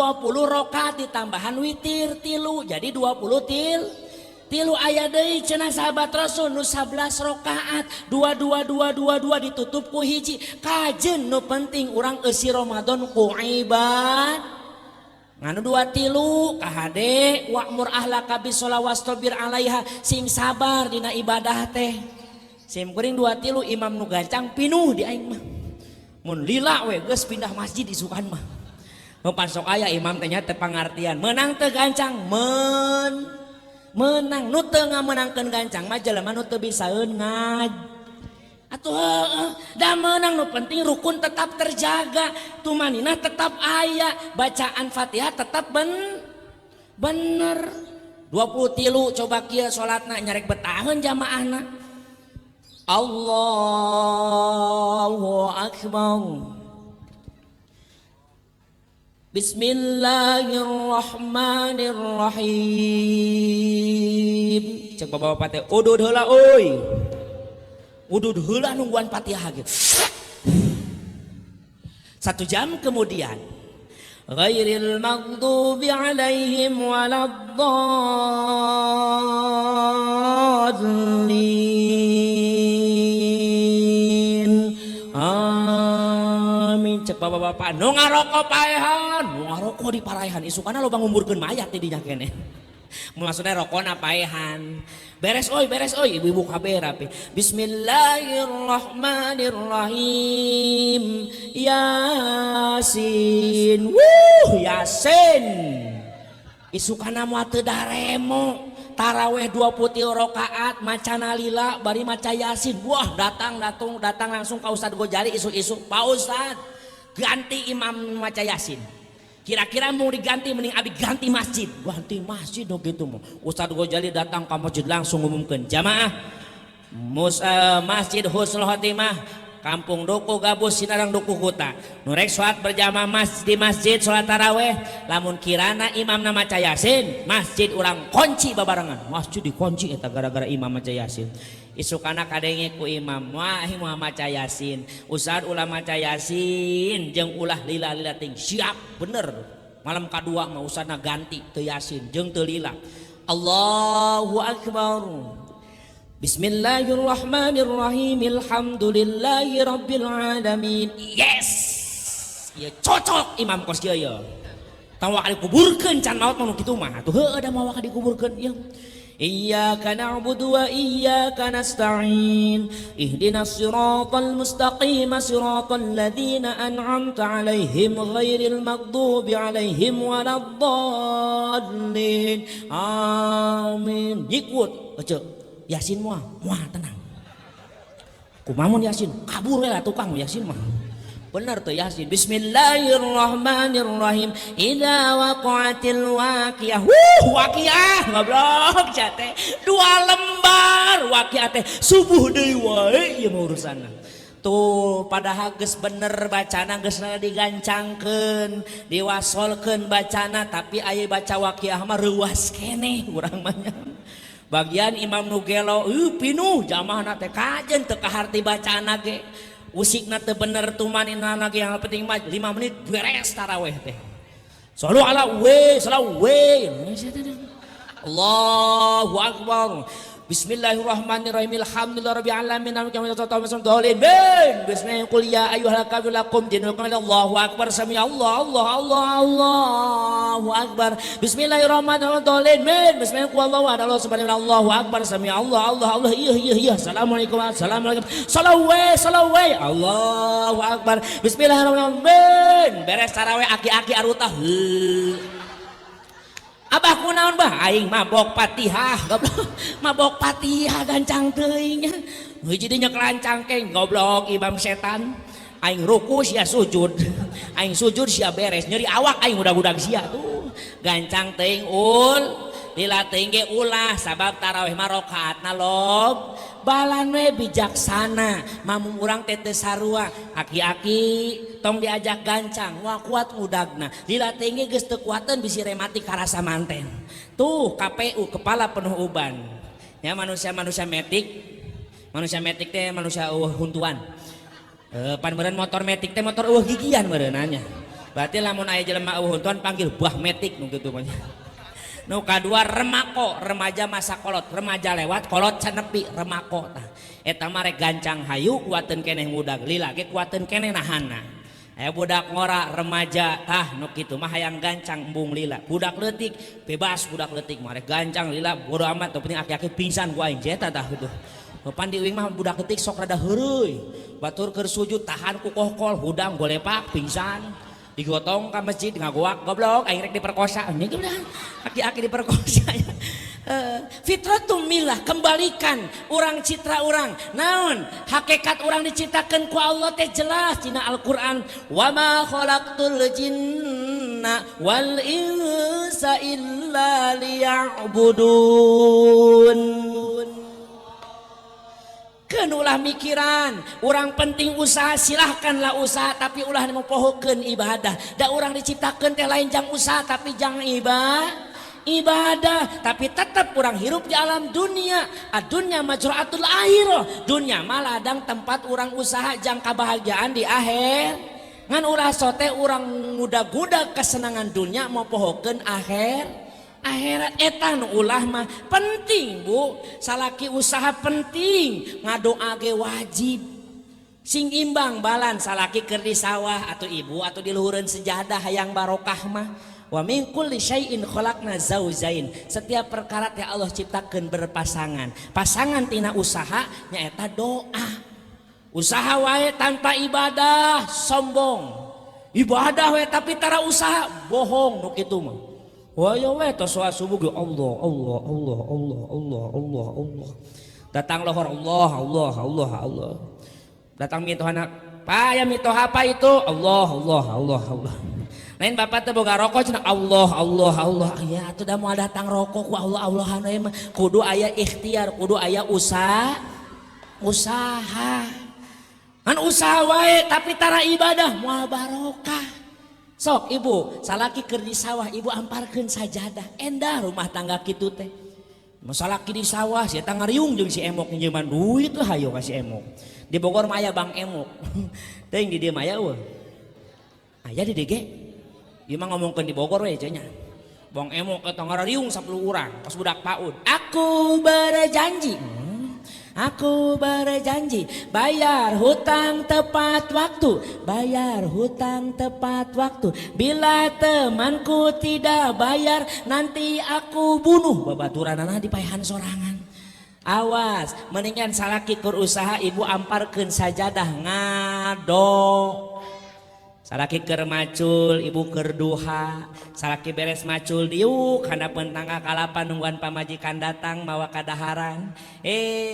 rakaat ditambahan witir 3 jadi 20 tilu aya deui cenah sahabat Rasul nu 11 rakaat 22 ditutup ku hiji. Kajen nu penting urang eusi Ramadan ku ibad nganu 23 kahade wa'mur ahlaka bisolawat wastabir alaiha, sing sabar dina ibadah teh. Sim kuring 23 imam nu gancang pinuh di aing mah. Mun lila we geus pindah masjid isukan mah. Mun sok aya imam teh nya teu pangartian, menang teu gancang menang nu teu ngamenangkeun gancang mah jelema nu teu bisaeun ngaj. Atuh da menang nu penting rukun tetap terjaga, tumaninah tetap aya, bacaan Fatihah tetap bener. 23 coba kieu salatna nyarek betaheun jamaahna. Allahu akbar. Bismillahirrahmanirrahim. Cek bapak-bapak teh udud heula euy. Udud heula nungguan Fatihah ge. 1 jam kemudian ghairil maghdubi alaihim waladdallin. Cek bapak-bapak nu ngaroko paehan, nu ngaroko di paraehan isukana loba ngumburkeun mayat di dinya keneh. Maksudna rokona paehan. Beres oi ibu-ibu kabeh rapi. Bismillahirrahmanirrahim. Yasin. Yasin. Isukana moal teu daremo. Taraweh 23 rakaat macana lila bari maca Yasin. Wah, datang langsung ka Ustad Gojali isu-isu. Pak Ustad, ganti imam maca Yasin. Kira-kira mau diganti mending abi ganti masjid. Ganti masjid do gitu mo. Ustad Gojali datang ke masjid langsung ngumumkeun, jamaah Masjid Husnul Khotimah Kampung Duku Gabus Sinarang Duku Kuta nu rek salat berjamaah di masjid salat taraweh, lamun kirana imam na maca Yasin, masjid urang kunci babarengan. Masjid dikunci eta gara-gara imam maca Yasin. Isukana kadenge ku imam wah maca Yasin, Ustad ulah maca Yasin jeung ulah lila-lila ting siap bener. Malam kadua mah Ustadna ganti teu Yasin jeung teu lila. Allahu akbar. Bismillahirrahmanirrahim. Alhamdulillahi rabbil alamin. Yes. Ya cocok imam kos kieu ya. Tawa kali kuburkeun can maot mah kitu mah. Atuh heueuh da mawa ka dikuburkeun ya. Iyyaka na'budu wa iyyaka nasta'in. Ihdinas siratal mustaqim, siratal ladzina an'amta 'alaihim ghairil maghdubi 'alaihim waladdallin. Amin. Ikut aja Yasin moal tenang. Kumamun Yasin kabur lah tukang Yasin mah. Bener tuh Yasin. Bismillahirrahmanirrahim. Idza waqa'atil waqiah. Waqiah goblok jate. 2 lembar waqiah teh subuh deui wae ieu mah urusanna. Tuh padahal geus bener bacana geus digancangkeun, diwasolkeun bacana tapi aya baca waqiah mah reuas keneh urang mah. Bagian Imam Nugelo pinuh jamaahna teh kajen teu kaharti bacana ge. Usikna teu bener tumanina lagi yang penting mah 5 menit beres tarawih teh. Sallu ala we, salawat we. Allahu akbar. Bismillahirrahmanirrahim. Alhamdulillahirabbil alamin. Bismillahirrahmanirrahim. Qul ya ayyuhal kafirun dinukum Allahu akbar. Sami Allahu akbar. Bismillahirrahmanirrahim. Bismillahirrahmanirrahim. Allahu akbar. Sami Allah. Iya. Assalamualaikum. Salawat. Allahu akbar. Bismillahirrahmanirrahim. Beres tarawih aki-aki arutah. Abah kunaon bah aing mabok Fatihah goblok. Mabok Fatihah gancang teuing nya. Hiji dinya kelancang keng goblok imam setan. Aing ruku sia sujud. Aing sujud sia beres nyeri awak aing udag-udag sia tuh. Gancang teuing ul. Lila teuing ge ulah sabab tarawih mah rakaatna lob. Balan we bijaksana. Mamung urang teh teu sarua. Aki-aki tong diajak gancang wah kuat udagna. Lila teuing ge geus teu kuateun bisi rematik karasa manten. Tuh KPU kepala penuh uban. Ya manusia metik teh manusia huntuan. Pan meureun motor metik teh motor gigian meureunanya. Berarti lamun aya jelema huntuan panggil buah metik nu kitu mah. Nu kadua remako, remaja masa kolot, remaja lewat kolot canepi remako tah. Eta mah rek gancang hayu kuateun keneh mudag, lila ge kuateun keneh nahanna. Aya budak ngora remaja tah nu kitu mah hayang gancang embung lila. Budak leutik bebas budak leutik mah rek gancang lila bodo amat teu penting aki-aki pingsan ku aing eta tah kitu. Pan diuing mah budak leutik sok rada heureuy. Batur keur sujud tahan ku kohkol hudang golepak pingsan. Digotong ke masjid ngagoak goblok aing rek diperkosa nya udah aki-aki diperkosa. Fitratum milah kembalikan urang citra urang naon hakikat urang diciptakeun ku Allah teh jelas dina Al-Qur'an wa ma khalaqtul jinna wal insa illa liya'budun. Keun ulah mikiran urang penting usaha silahkanlah usaha tapi ulah mempohokeun ibadah da urang diciptakeun teh lain jang usaha tapi jang ibadah tapi tetap urang hirup di alam dunia adunya majraatul akhirah dunia mah ladang tempat urang usaha jang kebahagiaan di akhir ngan ulah sote urang muda-guda kesenangan dunia mau pohokeun akhirat etan ulah mah penting bu salaki usaha penting ngadoa ge wajib sing imbang balan salaki keur di sawah atau ibu atau di luhureun sejadah hayang barokah mah wa min kulli syai'in khalaqna zaujain setiap perkara teh Allah ciptakeun berpasangan pasangan tina usaha nyaeta doa usaha wae tanpa ibadah sombong ibadah wae tapi tara usaha bohong nu kitu mah. Wah ya weh tos subuh ge Allah. Datang lohor Allah. Datang mitohana, "Pak, ya mitoha apa itu?" Allah. Lain bapak teh boga rokok cenah Allah. Ya atuh da moal datang rokok ku Allah-Allahan we mah kudu aya ikhtiar, kudu aya usaha. Kan usaha wae tapi tara ibadah moal barokah. Sok ibu salaki keur di sawah ibu amparkeun sajadah endah rumah tangga kitu teh masalaki di sawah si eta ngariung jeung si emok nyeuman duit lah hayo ka si emok di Bogor mah aya Bang Emok teuing di dieu mah aya eueuh aya di DG ieu mah ngomongkeun di Bogor we cenah Bang Emok eta ngariung 10 urang pas budak PAUD aku berjanji Aku berjanji bayar hutang tepat waktu, bayar hutang tepat waktu. Bila temanku tidak bayar, nanti aku bunuh. Babaturanana di paehan sorangan. Awas, mendingan salaki keur usaha ibu amparkeun sajadah ngado. Salaki keur macul, ibu keur duha. Salaki beres macul diuk handapun tangga kalapan nungguan pamajikan datang mawa kadaharan.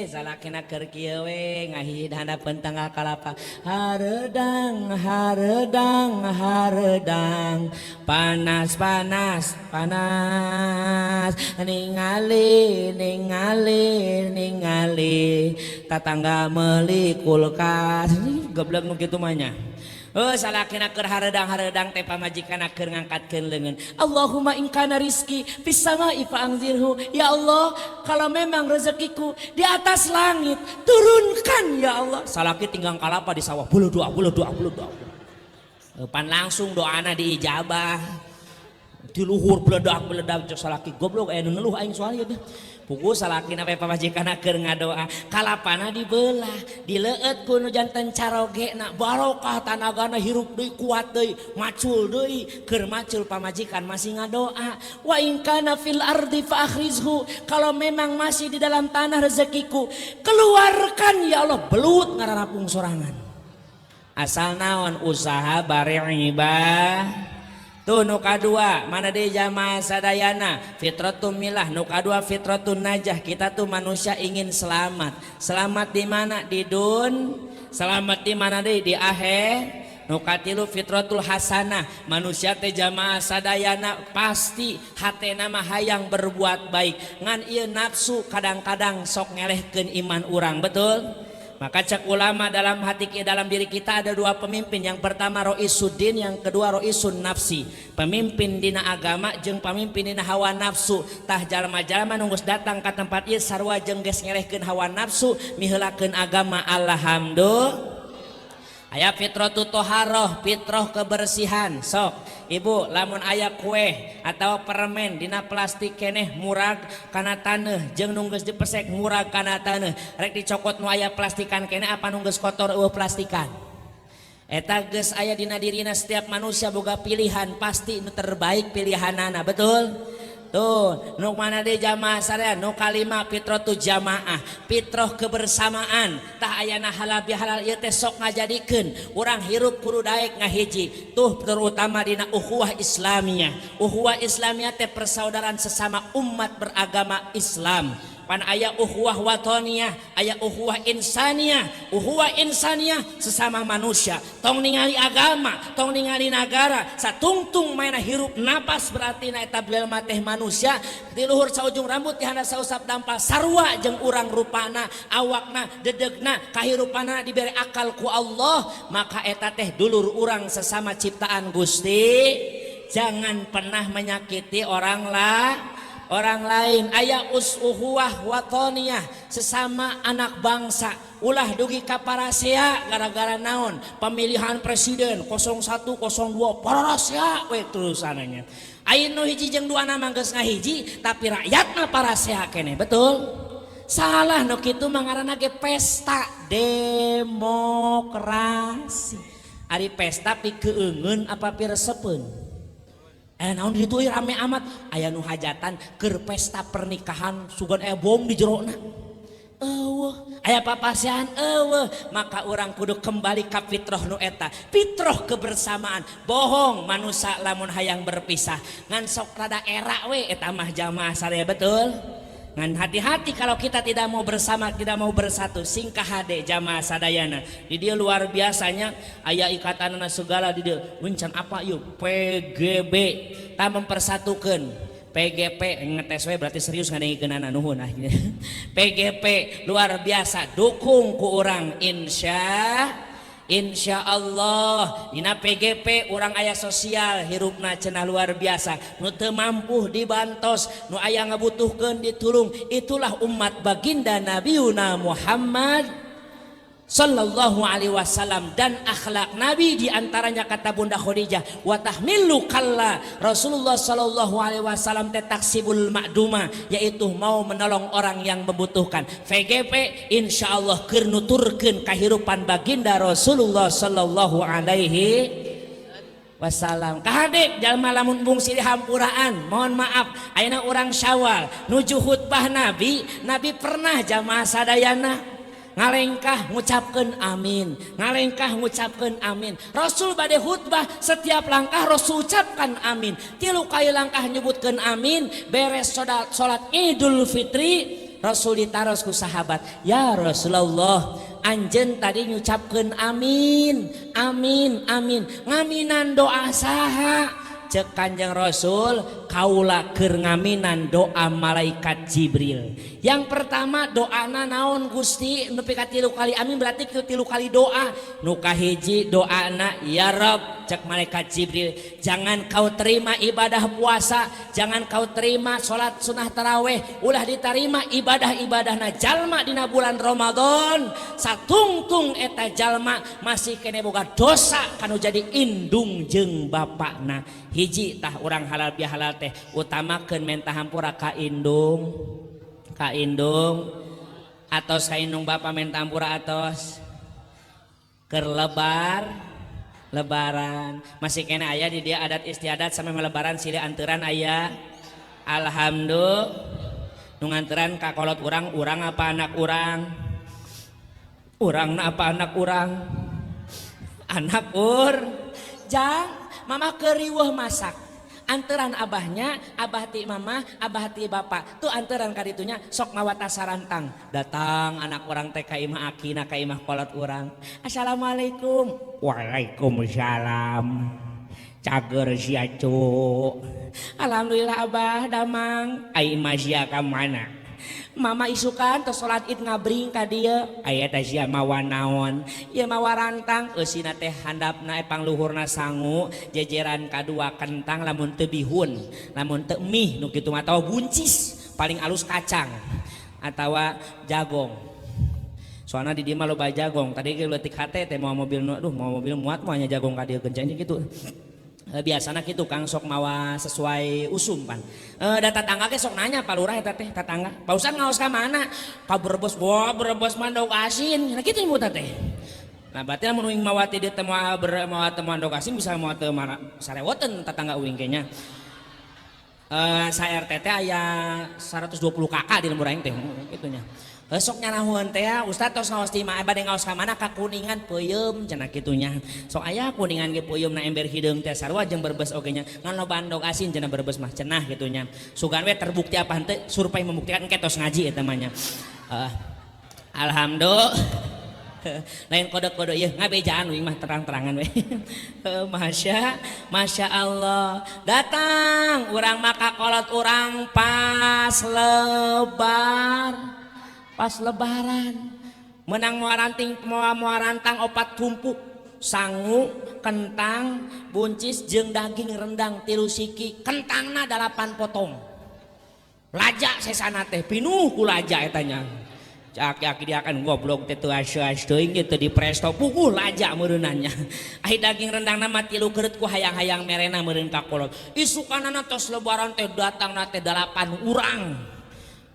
Salakina keur kieu we ngahid handapun tangga kalapa. Hareudang, hareudang, hareudang. Panas, panas, panas. Ningali, ningali, ningali. Tatangga meuli kulkas. Goblok nu kitu mah nya. Salakina keur hareudang-hareudang teh pamajikana keur ngangkatkeun leungeun. Allahumma in kana rizki fis samai fa'anzirhu. Ya Allah, kalau memang rezekiku di atas langit, turunkan ya Allah. Salaki tinggal kalapa di sawah, bulu doa. Pan langsung doana diijabah. Di luhur beledak cok salaki goblok nu ngeluh aing soal ieu. Pugu salakina we pamajikana keur ngadoa, kalapana dibelah, dileueut ku nu janten carogena, barokah tanagana hirup deui kuat deui, macul deui, keur macul pamajikan masih ngadoa. Wa in kana fil ardi fa akhrizhu, kalau memang masih di dalam tanah rezekiku, keluarkan ya Allah. Belut ngararapung sorangan. Asal naon usaha bari ibah. Tuh nu kadua mana deui jamaah sadayana fitratun milah, nu kadua fitratun najah. Kita tuh manusia ingin selamat. Selamat di mana? Di dun. Selamat di mana deui? Di akhir. Nu katilu fitratul hasanah, manusia teh jamaah sadayana pasti hatena mah hayang berbuat baik. Ngan ieu nafsu kadang-kadang sok ngelehkeun iman urang, betul? Maka cek ulama dalam diri kita ada dua pemimpin. Yang pertama Roisuddin, yang kedua Roisun nafsi. Pemimpin dina agama jeung pemimpin dina hawa nafsu. Tah jalma-jalma nunggus datang ke tempat ieu sarua jeung geus ngelehkeun hawa nafsu miheulakeun agama. Alhamdulillah. Aya fitratu toharoh, fitroh kebersihan. Sok ibu lamun aya kue atau permen dina plastik keneh murag kana taneuh jeung nu geus dipesek murag kana taneuh, rek dicokot nu aya plastikan keneh apa nu geus kotor eueuh plastikan. Eta geus aya dina dirina setiap manusia boga pilihan, pasti nu terbaik pilihanana, betul? Tuh, nu mana deui jamaah sadaya, nu kalima fitratu jamaah, fitrah kebersamaan. Tah ayana halal bihalal ieu teh sok ngajadikeun urang hirup kudu daek ngahiji. Tuh terutama dina ukhuwah Islamiyah. Ukhuwah Islamiyah teh persaudaraan sesama umat beragama Islam. Pan aya ukhuwah watoniyah, aya ukhuwah insaniyah. Ukhuwah insaniyah sesama manusia, tong ningali agama, tong ningali negara, satungtung maena hirup napas berarti na eta jelema teh manusia. Di luhur saujung rambut di handap sausap dampal sarua jeung urang rupana, awakna, dedegna, kahirupana diberi akal ku Allah. Maka eta teh dulur urang sesama ciptaan Gusti. Jangan pernah menyakiti orang lain. Aya ukhuwah watoniyah sesama anak bangsa. Ulah dugi ka parasea gara-gara naon? Pemilihan presiden 01 02 parasea we terusananya. Ayeuna nu hiji jeung duana mah geus ngahiji tapi rakyatna parasea keneh, betul? Salah nu kitu mah ngaranna ge pesta demokrasi. Ari pesta pikeungeun apa piresepeun? Naon ditu rame amat, aya nu hajatan keur pesta pernikahan sugan aya bom di jerona. Eueuh, aya papasean eueuh, maka urang kudu kembali ka fitrah nu eta, fitrah kebersamaan. Bohong manusia lamun hayang berpisah, ngan sok rada era we eta mah jamaah sadaya, betul? Ngan hati-hati kalau kita tidak mau bersama, tidak mau bersatu. Singkah hade jamaah sadayana. Di dia luar biasanya aya ikatanana segala di dia. Wencan apa yuk? PGB. Ta mempersatukan. PGP ngetes we berarti serius ngadengikeunana nuhun ah. PGP luar biasa, dukung ku urang Insya Allah dina PGP urang aya sosial hirupna cenah luar biasa. Nu teu mampu dibantos, nu aya ngabutuhkeun ditulung. Itulah umat baginda Nabiuna Muhammad Sallallahu alaihi wasallam, dan akhlak Nabi diantaranya kata Bunda Khadijah, wa tahmilu kalla, Rasulullah sallallahu alaihi wasallam taksibul ma'duma, yaitu mau menolong orang yang membutuhkan. VGP insyaallah keur nuturkeun kahirupan baginda Rasulullah sallallahu alaihi wasallam. Kahadek jalma lamun bungsi dihampuraan, mohon maaf ayeuna urang Syawal nuju khutbah Nabi pernah jamaah sadayana ngalengkah ngucapkeun amin, ngalengkah ngucapkeun amin. Rasul bade khutbah setiap langkah Rasul ucapkan amin. Tilu kali langkah nyebutkeun amin. Beres salat Idul Fitri Rasul ditaros ku sahabat, ya Rasulullah, anjeun tadi ngucapkeun amin, amin, amin. Ngaminan doa saha? Cek Kanjeng Rasul, kaula keur ngaminan doa malaikat Jibril. Yang pertama doana naon Gusti, nepi ka 3 kali amin berarti 3 kali doa. Nu kahiji doana, ya Rabb, cek malaikat Jibril, jangan kau terima ibadah puasa, jangan kau terima salat sunah taraweh, ulah diterima ibadah-ibadahna jalma dina bulan Ramadan. Satungtung eta jalma masih kene boga dosa kanu jadi indung jeung bapakna. Hiji tah urang halal bihalal teh utamakeun mentah hampura ka indung atos ka indung bapa mentah hampura atos keur lebaran masih kena aya di dia adat istiadat sampai lebaran silih anteran aya. Alhamdulillah nu nganteran ka kolot urang apa anak urang apa anak urang anak jang mama keriweuh masak anteran abahnya, abah ti mama, abah ti bapak tuh anteran kaditunya sok mawata sarantang datang anak orang teh ka imah akina ka imah kolot urang. Assalamualaikum. Waalaikumsalam. Cager sia cu. Alhamdulillah abah damang. Ai imah sia ka mana? Mama isukan tos salat Id ngabring ka dieu. Aya teh sia mawa naon? Ieu mawa rantang, eusina teh handapna pangluhurna sangu, jejeran kadua kentang lamun teu bihun, lamun teu mih nu kitu mah atawa buncis, paling alus kacang atawa jagong. Soalna di dieu mah loba jagong. Tadi ge leutik hate teh mau mobil muat mah nya jagong ka dieu kencang kitu. Biasana gitu Kang sok mawa sesuai usum pan. Da tatangga ge sok nanya Pak Lurah eta teh tatangga. Pak Ustad ngaos ka mana? Ka Brebes. Wah, Brebes mah ndog asin. Nah kitu ieu teh. Nah berarti lamun uing mawa ti dieu teh mawa temuan ndog asin bisa mawa teu sarewoteun tatangga uing ge nya. Sa RT teh aya 120 kakak di lembur aing teh kitu nya. Sok nyanahuan teh Ustad tos ngaos ti mah bade ngaos ka mana ka Kuningan peuyeum cenah kitu nya. Sok aya Kuningan ge peuyeum na ember hideung teh sarua jeung Brebes oge nya. Ngan loba ndog asin cenah Brebes mah cenah kitu nya. Sugan we terbukti apa henteu survei membuktikan engke tos ngaji eta mah nya. Alhamdulillah. Lain kode-kode ieu ngabejaan we mah terang-terangan we. Masya Allah. Datang urang maka kolot urang pas lebaran menang muarantang 4 tumpuk sangu kentang buncis jeung daging rendang 3 siki kentangna 8 potong laja sesana teh pinuh ku laja eta nya aki-aki dia akan goblok teh teu as-as teuing teu di presto puguh laja meureunannya ai daging rendangna mah 3 kereut ku hayang-hayang merena meureun ka kolot isukanana tos lebaran teh datangna teh 8 urang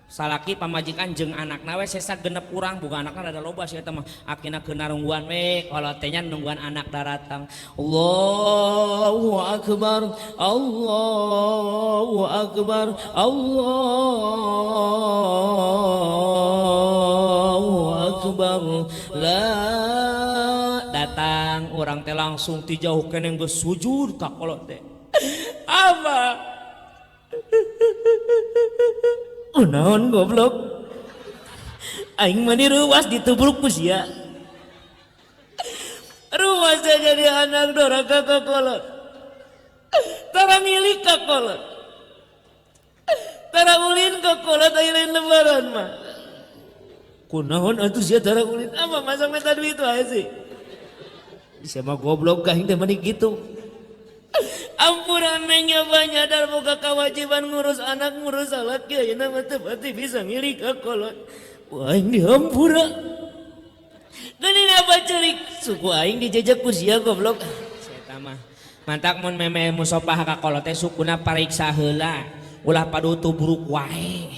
salaki pamajikan jeung anakna we sesa 6 urang boga anakna rada loba sia eta mah akina keuna nungguan we kolot teh nya nungguan anak daratang. Allahu akbar Allahu akbar Allahu akbar la datang urang teh langsung ti jauh keneh geus sujud ka kolot teh apa naon goblok aing mah diruas ditubruk ku sia ruas jadi anak doraka ka kolot tara milik ka kolot tara ulin ka kolot aya lain lebaran mah kunaon atuh sia tara ulin apa masang meta duit wae sih sia mah goblok ka hing teh mani kitu. Ampuran nanya nyadar boga kewajiban ngurus anak ngurus salat kieu na mah teu pati bisa milik ka kolot. Wah ini hampura. Gini apa celik suku aing dijejak ku sia goblok. Saya tamah. Mantak mun meme musopah ka kolot teh sukuna pariksa heula. Ulah padutu buruk wae.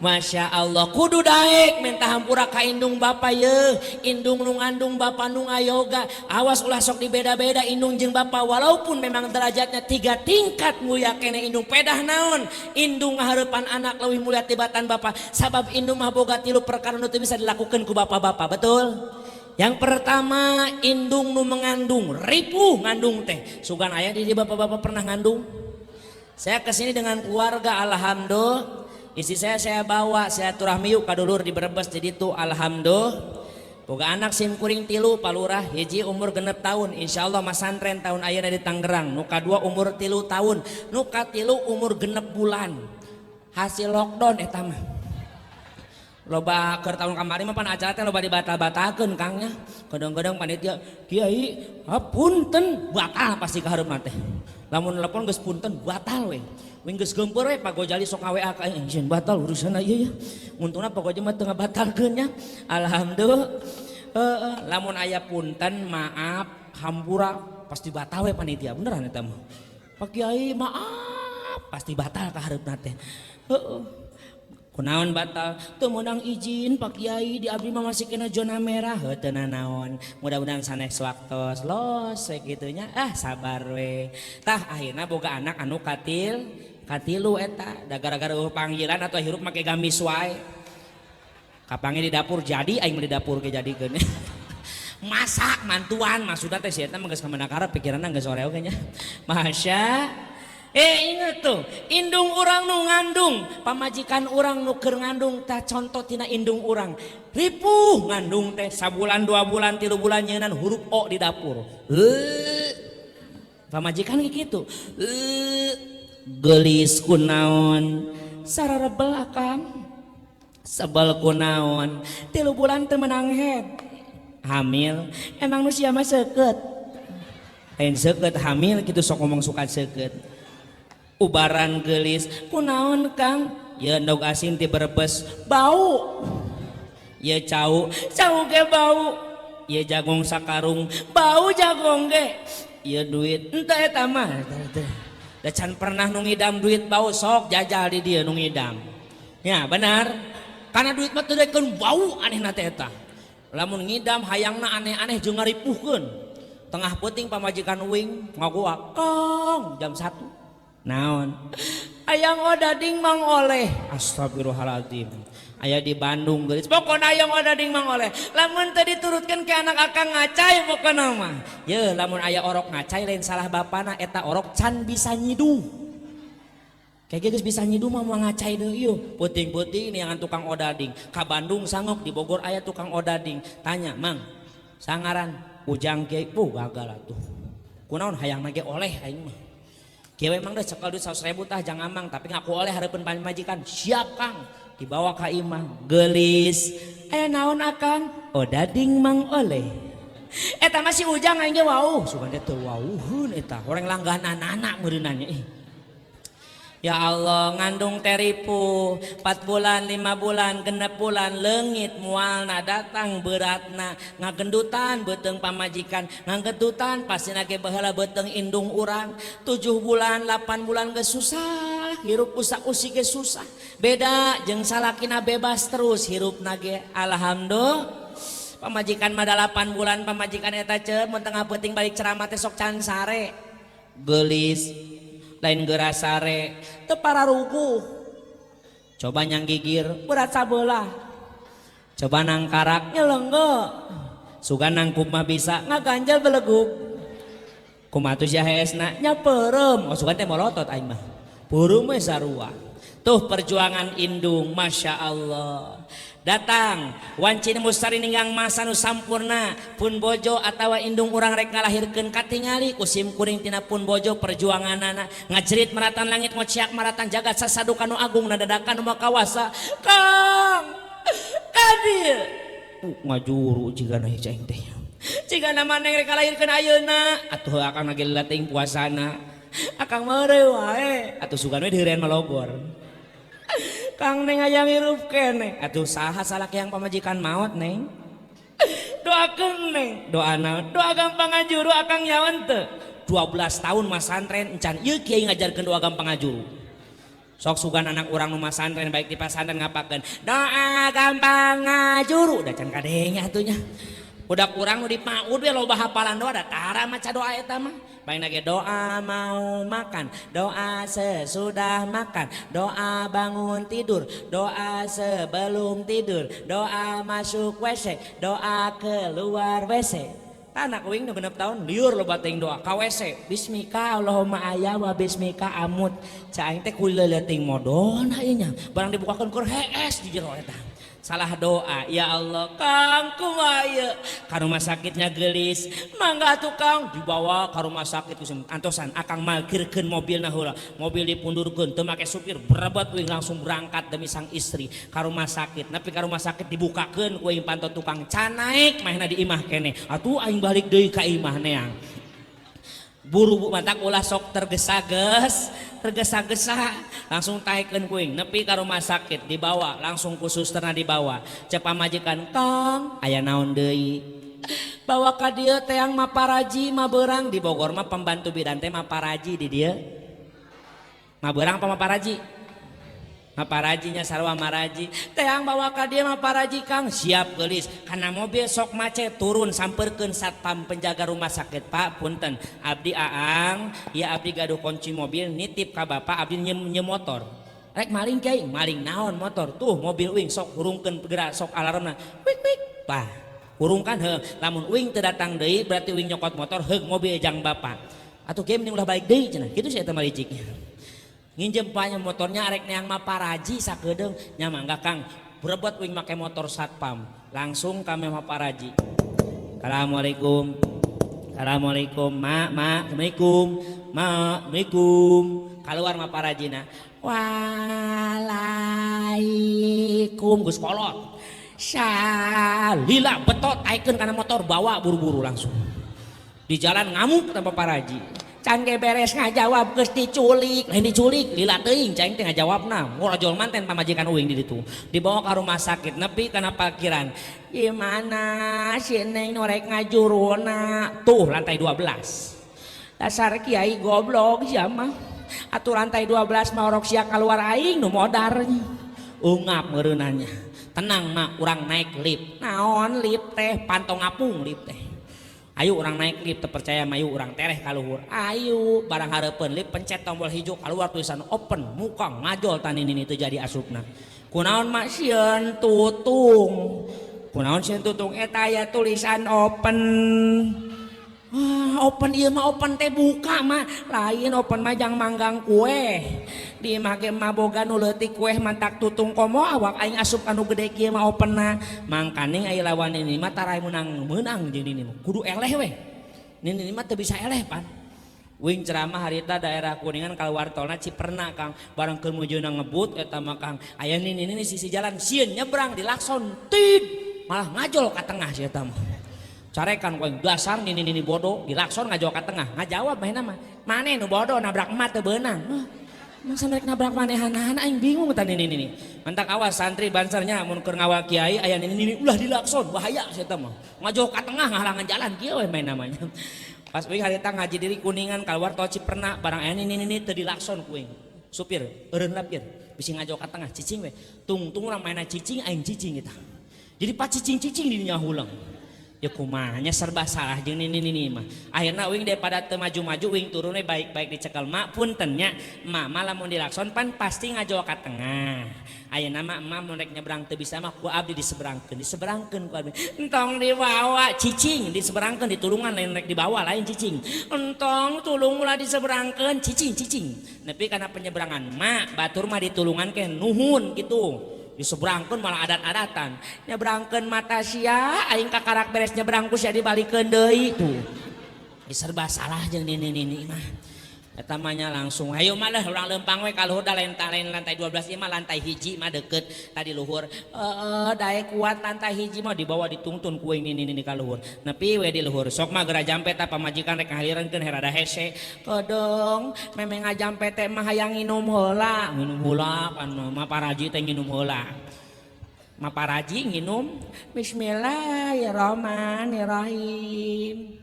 Masya Allah kudu daek minta hampura ka indung bapa ye indung nu ngandung bapa nu ngayoga awas ulah sok dibeda-beda indung jeung bapa walaupun memang derajatnya 3 tingkat mulia kene indung pedah naon indung ngahareupan anak leuwih mulia tibatan bapa sabab indung mah boga 3 perkara nu teu bisa dilakukan ku bapa-bapa betul. Yang pertama indung nu mengandung ripuh ngandung teh sugan aya di bapak-bapak pernah ngandung. Saya kesini dengan keluarga alhamdulillah. Istri saya bawa saya turahmi yuk kadulur di Brebes jadi tuh alhamdulillah boga anak sim kuring 3 palurah hiji umur genep tahun insyaallah masantren tahun ayeuna di Tangerang nu kadua umur 3 tahun nu katilu umur genep bulan hasil lockdown eta mah loba keur tahun kamari mah pan acara teh loba dibatal-batalkeun kangnya kadang-kadang panitia kiai punten batal pasti kahareup teh lamun telepon geus punten batal we geus geumpeur we Pak Gojali sok ngaWA ka aing batal urusan ieu ya untungna Pak Gojali mah teu ngabatalkeun nya alhamdulillah lamun aya punten maaf hampura pasti batal we panitia beneran eta mah Pak Kiai maaf pasti batal kahareupna teh kunaon batal teu meunang izin Pak Kiai di abdi mah masih kena zona merah teu naon mudah-mudahan sanes waktos los kitu nya sabar we tah akhirna boga anak anu katilu eta da gara-gara panggilan atau hirup make gamis wae kapange di dapur jadi aing di dapur ge jadikeun masak mantuan maksudna teh si eta mah geus kamana-kana pikiranna geus sore oge nya masya inget tuh indung urang nu ngandung pamajikan urang nu keur ngandung tah contoh tina indung urang ripuh ngandung teh sabulan 2 bulan 3 bulan nyeunaan huruf O di dapur pamajikan kitu gelis kunaon sararebel akang sebel kunaon 3 bulan teu meunang head hamil emang nu sia mah seukeut lain seukeut hamil kitu sok ngomong suka seukeut ubaran gelis kunaon Kang ya endog asin ti Brebes bau ya cau ge bau ya jagung sakarung bau jagung ge ya duit entah eta mah da can pernah nu ngidam duit bau sok jajal di dieu nu ngidam ya benar karena duit mah teu dekeun bau anehna teh eta lamun ngidam hayangna aneh-aneh jeung ngaripuhkeun tengah peuting pamajikan uing ngaguak Kang jam 1 naon ayang odading mang oleh astagfirullahaladzim aya di Bandung geulis pokona ayang odading mang oleh lamun teu diturutkeun ke anak akang ngacai pokona mah ye lamun aya orok ngacai lain salah bapana eta orok can bisa nyidu kayak geus bisa nyidu mah moal ngacai deui yeuh peuting-peuting neangan tukang odading ka Bandung sangok di Bogor aya tukang odading tanya mang sangaran Ujang Kiai gagal atuh kunaon hayang ge oleh aing mah kieu emang dah cekal duit 100.000 tah jang amang tapi ngaku oleh hareupeun pamajikan siap Kang dibawa ka imah gelis aya naon akang odading mang oleh eta masih Ujang aing ge wauh sugan teh wauheun eta horeng langgananana meureunana ya Allah ngandung teripu 4 bulan 5 bulan genep bulan leungit mualna datang beratna ngagendutan beuteung pamajikan ngagendutan pastina ge baheula beuteung indung urang 7 bulan 8 bulan geus susah hirup usak-usik ge susah beda jeung salakina bebas terus hirupna ge alhamdulillah pamajikan mah 8 bulan pamajikan eta ceun mun tengah peuting balik ceramah teh sok can sare geulis lain geras sare teu pararuguh coba nyang gigir berat sabelah coba nang karak nyeleunggeuk sugan nang kup mah bisa ngaganjel beleguk kumaha tuh jaheesna nya peureum sugan teh molotot aing mah peureum we sarua tuh perjuangan indung masya Allah datang wancin mustari ninggang masa nu sampurna pun bojo atawa indung urang rek ngalahirkeun katingali kusim kuring tina pun bojo perjuanganana ngajerit maratan langit ngociak maratan jagat sasaduka nu agung nadadakan nu makawasa Kang kadir ngajuru jigana hicing teh jigana maneh rek ngalahirkeun ayeuna atuh akang lagi leuting puasana akang meureuh wae atuh sugan we dieureun malobor Kang Neng aya ngirup keneh atuh saha salaki yang pamajikan maot Neng doakeun Neng doa naon doa gampang ngajuru akang nyaon teu 12 tahun mas santren encan ieu kiai ngajarkeun doa gampang ngajuru sok sugan anak urang nu mas santren baik di pasantren ngapakeun doa gampang ngajuru da can kadenge atunya budak urang nu di PAUD we loba hafalan doa da tara maca doa eta mah bae ge doa mau makan doa sesudah makan doa bangun tidur doa sebelum tidur doa masuk WC doa keluar WC anak uing nu genep tahun liur lo bating doa ka WC bismika Allahumma aya wa bismika amut ca aing teh kudu leuting modona ieu nya barang dibukakeun keur hees di jero eta salah doa ya Allah Kang kumaha ieu ka rumah sakitnya geulis mangga atuh Kang dibawa ka rumah sakit antosan akang magirkeun mobilna heula mobil dipundurkeun teu make supir berebet uing langsung berangkat demi sang istri ka rumah sakit nepi ka rumah sakit dibukakeun ku uing panto tukang can naik mahna di imah keneh atuh aing balik deui ka imah neang buru matak ulah sok tergesa-gesa langsung taikeun kuing nepi ka rumah sakit dibawa langsung ku susterna dibawa cep pamajikan Kang aya naon deui bawa ka dieu teang maparaji mabeurang di Bogor mah pembantu bidan teh maparaji di dieu mabeurang apa maparaji maparajinya sarua maraji teang bawa ka dieu maparaji Kang siap geulis kana mobil sok macet turun sampeurkeun satpam penjaga rumah sakit Pak punten abdi aang ya abdi gaduh kunci mobil nitip ka bapak abdi nyem motor rek maling kiai maling naon motor tuh mobil uing sok hurungkeun geura sok alarmna wik wik bah hurungkan heuh lamun uing teu datang deui berarti uing nyokot motor heug mobil jang bapak atuh kiai mending ulah balik deui cenah kitu si eta mah liciknya nginjem panya motornya arek neang maparaji sakedeung nya mangga Kang berebet uing make motor satpam langsung kami maparaji assalamualaikum assalamualaikum assalamualaikum assalamualaikum keluar maparajina waalaikum Gus kolot salila betot taikeun kana motor bawa buru-buru langsung di jalan ngamuk tanpa paraji can ge beres ngajawab geus diculik lain diculik lila teuing cai teh ngajawabna ngorojol manten pamajikan uing di ditu dibawa ka rumah sakit nepi kana parkiran gimana si Neng norek ngajuruna tuh lantai 12 dasar kiai goblok sia mah atuh lantai 12 mah orok sia keluar aing nu modar ungap meureunanya tenang mak urang naik lift naon lift teh pantong ngapung lift teh ayo orang naik lift terpercaya mayu orang tereh kaluhur ayo barang hareupeun lift pencet tombol hijau keluar tulisan open muka ngajol tani ini jadi asupna kunaon mak sieun tutung kunaon sieun tutung eta aya tulisan open open ieu mah open teh buka mah lain open mah jang manggang kue di make mah boga nu leutik kue mantak tutung komo awak aing asup anu gede kieu mah openna mangkane aya lawan ini mah tarai meunang jeung ini kudu eleh we ini mah teu bisa eleh pan wing ceramah harita daerah Kuningan kaluar tolna Ciperna Kang bareng keur mujuna ngebut eta mah Kang aya ini sisi jalan sieun nyebrang dilakson tid malah ngajol ka tengah si eta mah carekan koeng dasar nini bodoh dilakson ngajawab ka tengah ngajawab mah mah maneh nu bodoh nabrak emat teu beunang masa mereka nabrak manehan aing bingung tadi nini mantak awas santri bansarnya mun keur ngawal kiai aya nini ulah dilakson bahaya si eta mah ngajawab ka tengah ngahalangan jalan kieu we main namanya pas uing harita ngaji diri Kuningan keluar tol Ciperna barang aya nini teu dilakson ku uing supir eureun lapir bisi ngajawab ka tengah cicing we tungtung urang mainna cicing aing cicing eta jadi pas cicing di nya hulang ya kumanya serba salah jeung nini mah akhirna uing daripada teu maju-maju uing turun we baik-baik dicekel mak punten nya emak mah lamun dilakson pan pasti ngajol ka tengah ayeuna mah emak mun rek nyebrang teu bisa mah ku abdi diseberangkeun ku abdi entong dibawa cicing diseberangkeun ditulungan lain rek dibawa lain cicing entong tulung ulah diseberangkeun cicing nepi kana penyeberangan mak batur mah ditulungan ke nuhun gitu diseberangkeun malah adat-adatan nyebrangkeun mata sia aing kakarak beres nyebrang ku sia dibalikeun deui tuh serba salah jeung nini mah eta mah nya langsung hayu mah dah urang lempang we ka luhur da lain lantai 12 ieu mah lantai hiji mah deket tadi luhur daek kuat lantai hiji mah dibawa ditungtun ku ini ka luhur nepi we di luhur sok mah geura jampe ta pamajikan rek ngalireunkeun herada hese kodong memeng ngajampe teh mah hayang nginum heula pan mah paraji teh nginum heula mah paraji nginum bismillahirrahmanirrahim.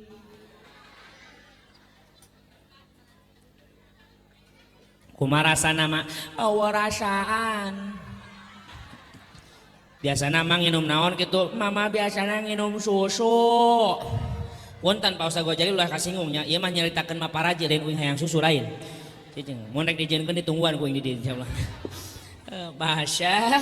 Kumarasa nama awarasaan biasa nama nginum naon gitu mama biasanya nginum susu punten Pak Ustaz Ghazali ulah kasinggungnya ieu mah nyaritakeun mah paraji lain uing hayang susu lain cicing mun rek dijieunkeun ditungguan ku uing di insyaallah bahasa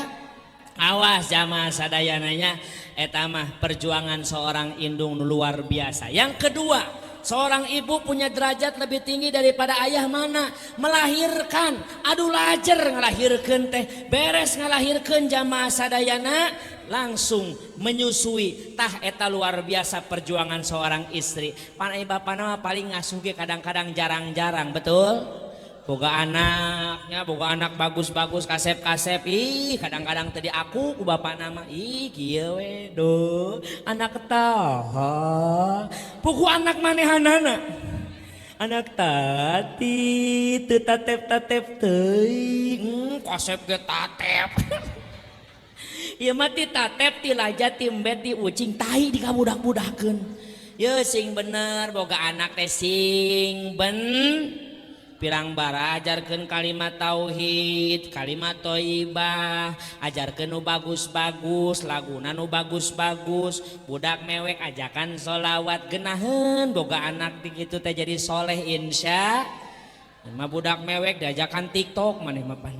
awas jamaah sadayananya eta mah perjuangan seorang indung luar biasa. Yang kedua, seorang ibu punya derajat lebih tinggi daripada ayah mana? Melahirkan. Aduh lajer ngelahirkan teh. Beres ngelahirkan jamaah sadayana langsung menyusui. Tah eta luar biasa perjuangan seorang istri. Pan bapak nama paling ngasuh ge kadang-kadang jarang-jarang, betul? Boga anaknya, boga anak bagus-bagus kasep-kasep. Ih kadang-kadang tadi aku ku bapak nama. Ih kieu we do anak tah. Pugu anak manehanana. Anak tati teu tatep-tatep teuing. Kasep ge tatep. Ieu mah ti tatep ti laja ti embet ti ucing tai dikabudak-budakeun. Ye sing bener boga anak teh sing pirang bara ajarkeun kalimat tauhid, kalimat thayyibah, ajarkeun nu bagus-bagus, laguna nu bagus-bagus, budak mewek ajakan sholawat geunaheun boga anak di kitu teh jadi soleh insya. Mah budak mewek diajakan TikTok maneh mah pan.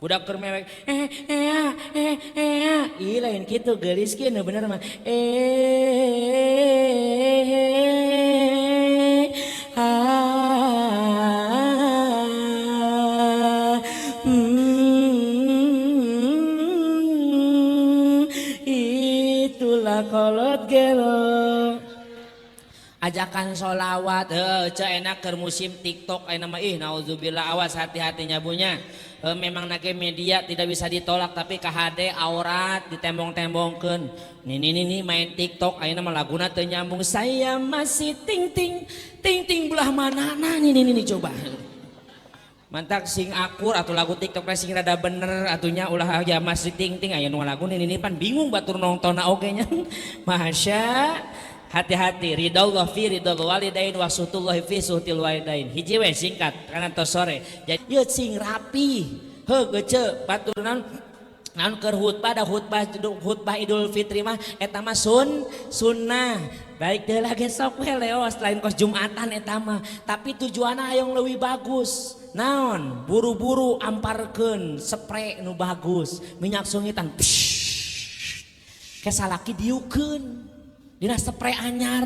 Budak keur mewek ih lain kitu geulis kieu nu bener mah itulah kolot gelo ajakan sholawat enak keur musim TikTok ayeuna mah ih nauzubillah awas hati-hatinya bunya memang nage media tidak bisa ditolak tapi KHD aurat ditembong-tembongkeun nih main TikTok ayeuna mah laguna teu nyambung saya masih ting ting belah manana nih coba mantak sing akur atau lagu TikTok sing rada bener atunya ulah ya masih ting aya nu lagu ini pan bingung batur nongtonna oge nya masya hati-hati ridallah fi ridal walidain wa suhtullahi fi suhtil walidain hiji we singkat kana tos sore jadi ieu sing rapi geuceu batur naon keur khutbah Idul Fitri mah eta mah sunnah baik deh lagi sok we leos lain kos Jumatan eta mah tapi tujuanna hayang leuwih bagus naon buru-buru amparkeun spray nu bagus minyak sungitan kesalaki diukeun dina spray anyar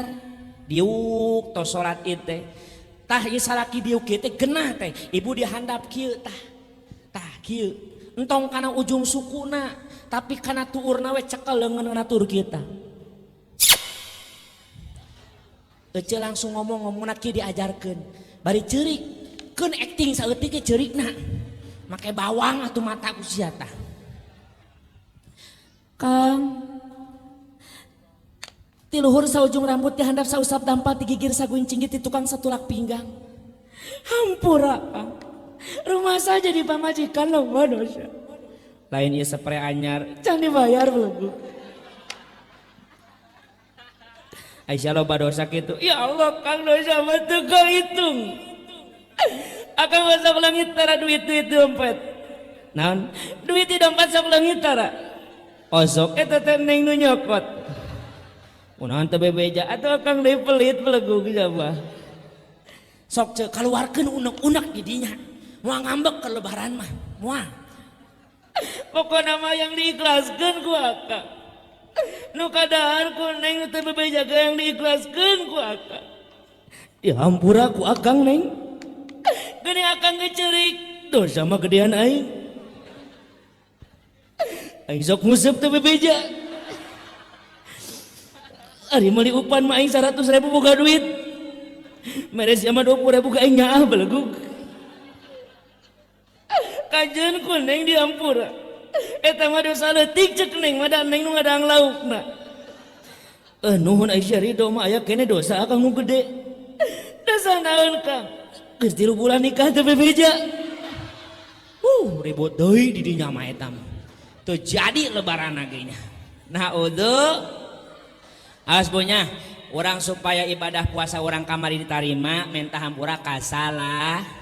diuk tos salat id teh tah ieu salaki diuk teh genah teh ibu dihandap kieu tah kieu entong kana ujung sukuna tapi kana tuurna we cekel leungeunna tur kita ece langsung ngomongna kieu diajarkeun bari ceurik keun acting saeutik ge ceurikna make bawang atuh mata ku sia tah Kang ti luhur saujung rambut dihandap sausap dampal digigir saguncing di tukang satulak pinggang hampura Kang rumah saja di pamajikan loba dosa lain ieu spray anyar can dibayar belegu Aisyah loba dosa kitu ya Allah Kang dosa mah teu kahitung akan masuk langit tara duit dompet naon duit di dompet sok langit tara osok eta teh neng nu nyokot unahan teu bebeja atuh Kang deui pelit belegu geulah sok ceuk kaluarkeun unek-unek di dinya moal ngambek ke lebaran mah moal pokona mah yang diikhlaskeun ku akang nu kadaan ku neng teu bebeja yang diikhlaskeun ku akang ya hampura ku akang neng gini akang ngecerik dosa mah gedean aing aing sok nguseup teu bebeja ari meuli upan mah aing 100.000 boga duit mere sia mah 20.000 ka aing nyaah belegug kajen ku neng di Ampura eta mah dosa leutik ceuk neng mah da neng nu ngadang laukna nuhun Aisyah ridho mah aya kene dosa kang nu gede dosa naon Kang geus 3 bulan nikah teu bebeja ribut deui di dinya mah eta mah teu jadi lebaran ge nya nah awas punya orang supaya ibadah puasa orang kamari diterima minta hampura kasalah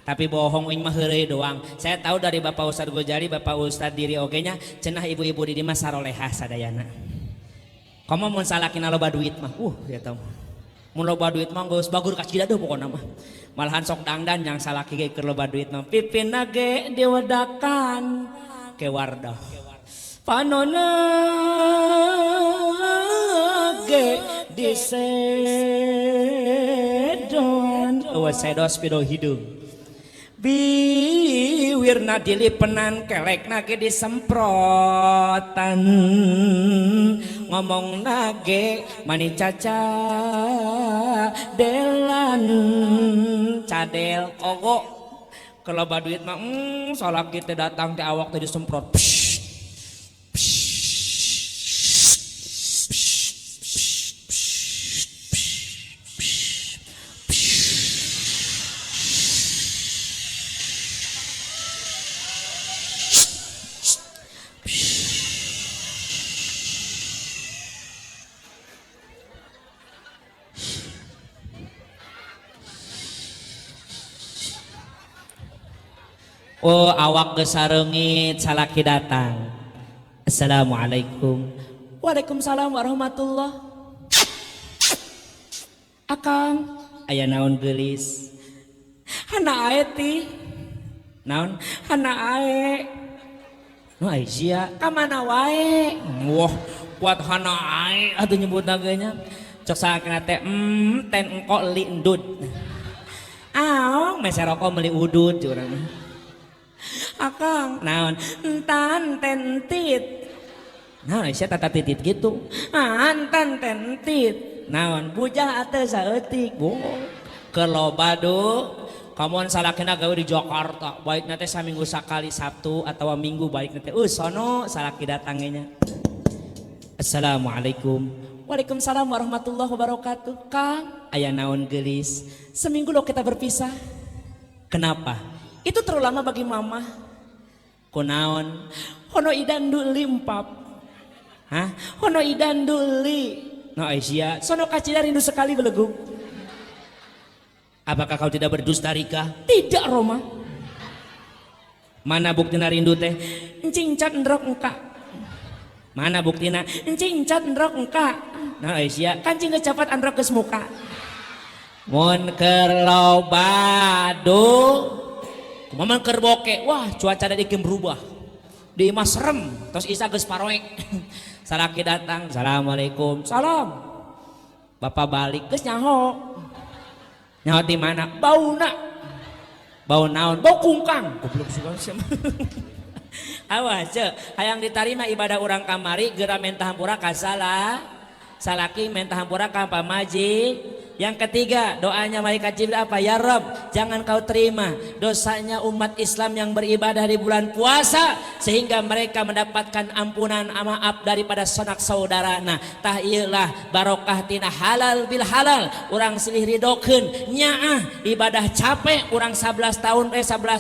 tapi bohong ing mah heureuy doang. Saya tahu dari Bapak Ustadz Gojali, Bapak Ustadz diri oge nya cenah ibu-ibu di dieu mah sarolehah sadayana. Komo mun salakina loba duit mah ya tahu. Mun loba duit mah geus bagur ka cida deuh pokona mah. Malahan sok dangdan yang salaki ge keur loba duit mah pipinna ge diwedakan ke Wardah. Panona ge disedon sedos pido hidung biwirna dilipenan kelekna ge disemprotan ngomong nage mani caca delan cadel ogo kalau baduit mah salak kita datang teh awak teh disemprot awak gesarengit salaki datang. Assalamualaikum. Waalaikumsalam warahmatullah. Akang aya naon geulis? Hana ae ti. Naon? Hana ae. Nu Aisyah ka mana wae? Wah, kuat hana ae atuh nyebutna ge nya. Cok sakna teh ten engko li endut. Aong mese rokok meuli udud curang. Akang naon entan tentit naon Aisyah tata titit gitu entan tentit naon bujang ateu saeutik kelobado kamuan salakina gawe di Jakarta baik teh saminggu sakali Sabtu atau Minggu baik teh sono salaki datangnya. Assalamualaikum. Waalaikumsalam warahmatullahi wabarakatuh. Kang aya naon geulis seminggu lo kita berpisah kenapa itu terlalu lama bagi mama. Kunaon hono idan duli empap hono idan duli no Aisyah sono kacida rindu sekali beleguk. Apakah kau tidak berdusta Rika? Tidak Roma. Mana buktina rindu teh encing cat endrok engka mana buktina encing cat endrok engka no Aisyah kancing kecapat androk geus muka mun keur lobado kumaha keur boke wah cuaca tadi keun berubah di imah serem terus isa geus paroek salaki datang assalamualaikum salam bapak balik geus nyaho di mana bauna bau naon bau kungkang goblok suka awas ce hayang ditarima ibadah orang kamari geura menta hampura ka salaki menta hampura ka pamaji. Yang ketiga doanya malaikat Jibril apa? Ya Rabb jangan kau terima dosanya umat Islam yang beribadah di bulan puasa sehingga mereka mendapatkan ampunan maaf daripada sanak saudara. Nah tah ieulah barokah tina halal bil halal urang silih ridokeun nyaah ibadah capek urang 11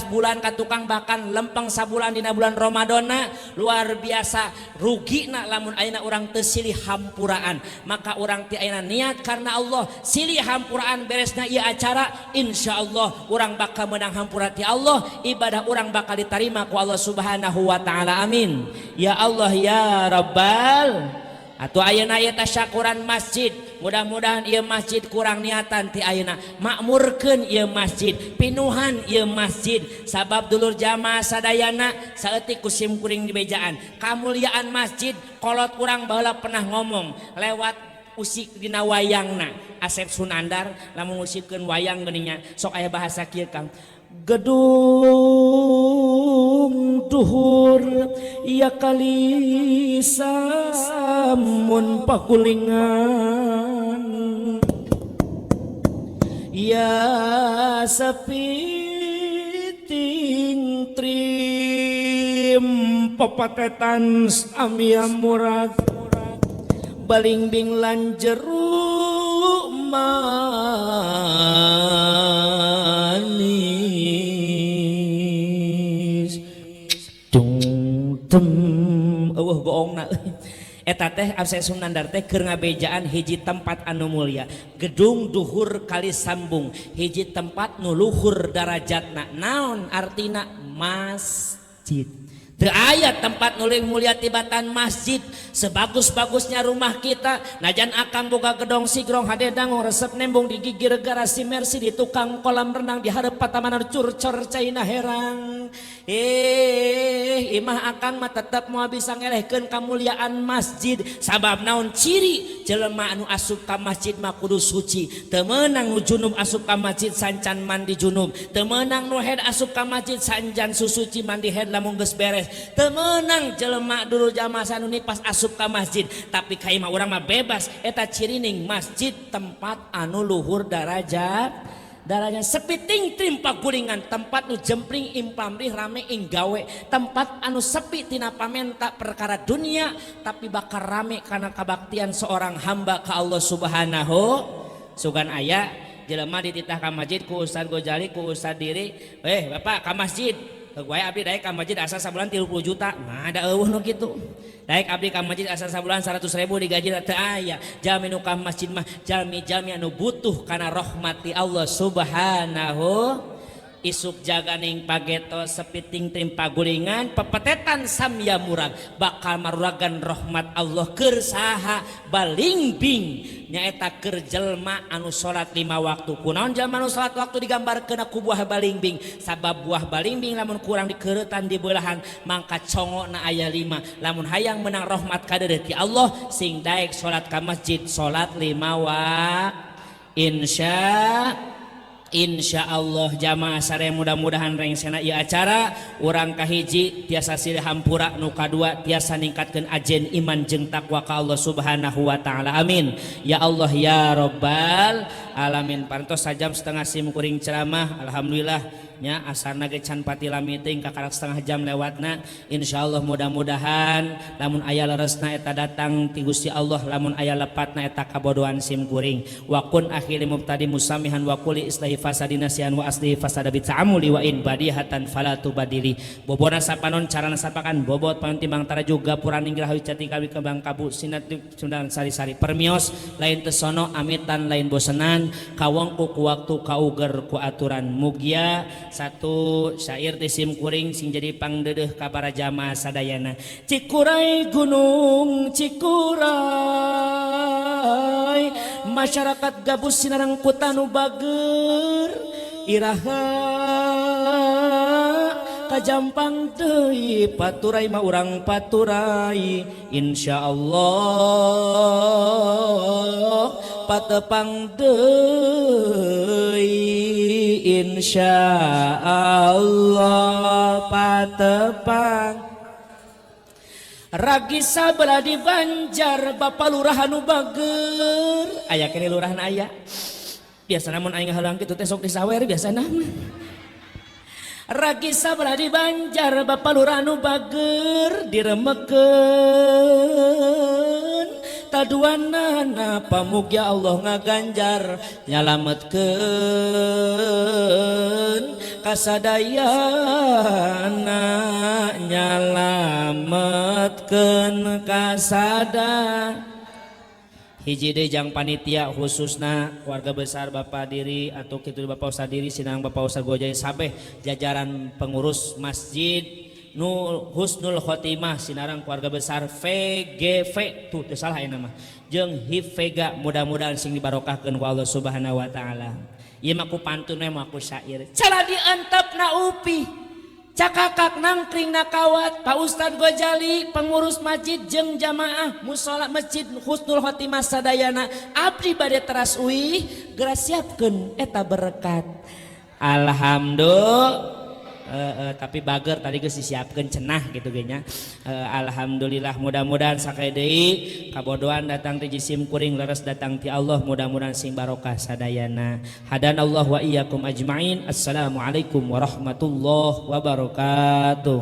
bulan ka tukang bahkan lempeng sabulan dina bulan Ramadana luar biasa rugina lamun ayeuna urang teu silih hampuraan maka urang ti ayeuna niat karena Allah silih hampuraan beresna ieu acara insyaallah urang bakal menang hampura ti Allah ibadah urang bakal diterima ku Allah Subhanahu wa taala amin ya Allah ya Rabbal atuh ayeuna ieu tasyakuran masjid mudah-mudahan ieu masjid kurang niatan ti ayeuna makmurkeun ieu masjid pinuhan ieu masjid sabab dulur jamaah sadayana saeutik kusim kuring di bejaan kamuliaan masjid kolot urang baheula pernah ngomong lewat usik dina wayangna Asep Sunandar lamun ngusikeun wayang geuninnya sok aya bahasa kieu Kang gedung duhur ya kali samun pakulingan ya sapiting ngirim pepatetan Amia Murad balingbing lan jeruk manis dung tem eueuh goongna eta teh Absen Sunandar teh keur ngabejaan hiji tempat anu mulia gedung duhur kali sambung hiji tempat nu luhur darajatna naon artina masjid teu aya tempat nu leuwih mulia tibatan masjid sebagus-bagusnya rumah kita najan akang boga gedong sigrong hadedang resep nembong di gigi garasi Mercy di tukang kolam renang di hareup patamanan curcor caina herang imah akang mah tetep moal bisa ngelehkeun kamuliaan masjid sabab naon ciri jelema anu asup ka masjid mah kudu suci teu meunang nu junub asup ka masjid sancan mandi junub teu meunang nu head asup ka masjid sanjan susuci mandi head lamun geus beres teu meunang jelema dulu jamaah nu pas asup ka masjid tapi kai mah urang mah bebas eta ciri ning masjid tempat anu luhur darajat sepi ting tim pagulingan tempat nu jempling impamrih rame ing gawe tempat anu sepi tina pamenta perkara dunia tapi bakal rame karena kabaktian seorang hamba ka Allah Subhanahu sugan aya jelema dititah ka masjid ku Ustaz Gojali ku Ustaz Diri bapak ka masjid gue abdi daek ka masjid asal sabulan 30 juta nah ada eueuh nu kitu daek abdi ka masjid asal sabulan 100.000 digaji teu aya jalmi nu ka masjid mah jalmi anu butuh kana rahmati Allah Subhanahu isuk jaganing pageto sepiting tim pagulingan pepetetan samya murag bakal maruragan rahmat Allah keur saha balingbing nyaeta keur jelma anu salat 5 waktu kunaon jelma anu salat waktu digambarkeun ku buah balingbing sabab buah balingbing lamun kurang dikeuretan di beulahan mangka congona aya 5 lamun hayang menang rahmat kadeureuh ti Allah sing daek salat ka masjid salat 5 waktu Insya Allah jamaah sare mudah-mudahan rengsena ieu acara urang kahiji tiasa silih hampura nu kadua tiasa ningkatkeun ajen iman jeung takwa ka Allah Subhanahu wa taala amin ya Allah ya rabbal alamin parantos sajam setengah sim kuring ceramah alhamdulillah nya asarna ge can pati lamiting kakarak setengah jam lewatna insyaallah mudah-mudahan lamun aya leresna eta datang ti Gusti Allah lamun aya lepatna eta kabodohan sim kuring wa kun akhiri mubtadi musamihan wa quli islahi fasadina sian wa asli fasada bi ta'amuli wa in badihatan fala tubadili bobona sapanon carana sapakan bobot panon timbang tara juga puraning grahawi cati kawi kembang kabu sinat sundan sari-sari permios lain teu sono amitan lain bosenan kawongku ku waktu kauger ku aturan mugia satu syair di sim kuring sing jadi pangdeudeuh ka para jamaah sadayana Cikuray gunung Cikuray masyarakat gabus sinarang putanu bager iraha kajampang deui paturai mah urang paturai insyaallah patepang deui insyaallah patepang ragi sabelah di Banjar Bapak Lurah anu bager aya kene lurahan aya biasa namun aing halang kitu teh sok disawer biasana ragi sabelah di Banjar Bapak Lurah anu bager diremekeun taduanana pamugya Allah ngaganjar nyalametkeun kasadayana nyalametkeun kasada hiji deui jang panitia khususna keluarga besar Bapak Diri atau kitu Bapak Ustaz Diri sinang Bapak Ustaz Gojai sabeh jajaran pengurus masjid nu husnul khotimah sinarang keluarga besar VGV tuh teu salah aya nama jeung HIF Vega mudah-mudahan sing dibarokahkeun ku Allah Subhanahu wa taala ieu mah ku pantun we mah ku syair cara dientepna upi cakakak nangkring nakawat Pak Ustaz Gojali pengurus masjid jeung jamaah mushola masjid husnul khotimah sadayana abdi bade teras uih geura siapkeun eta berkat alhamdulillah tapi bager tadi geus disiapkeun cenah gitu geunya. Alhamdulillah mudah-mudahan sakaya deui kabodohan datang ti jisim kuring leres datang ti Allah mudah-mudahan sing barokah sadayana. Hadanallah wa iyyakum ajmain. Assalamualaikum warahmatullahi wabarakatuh.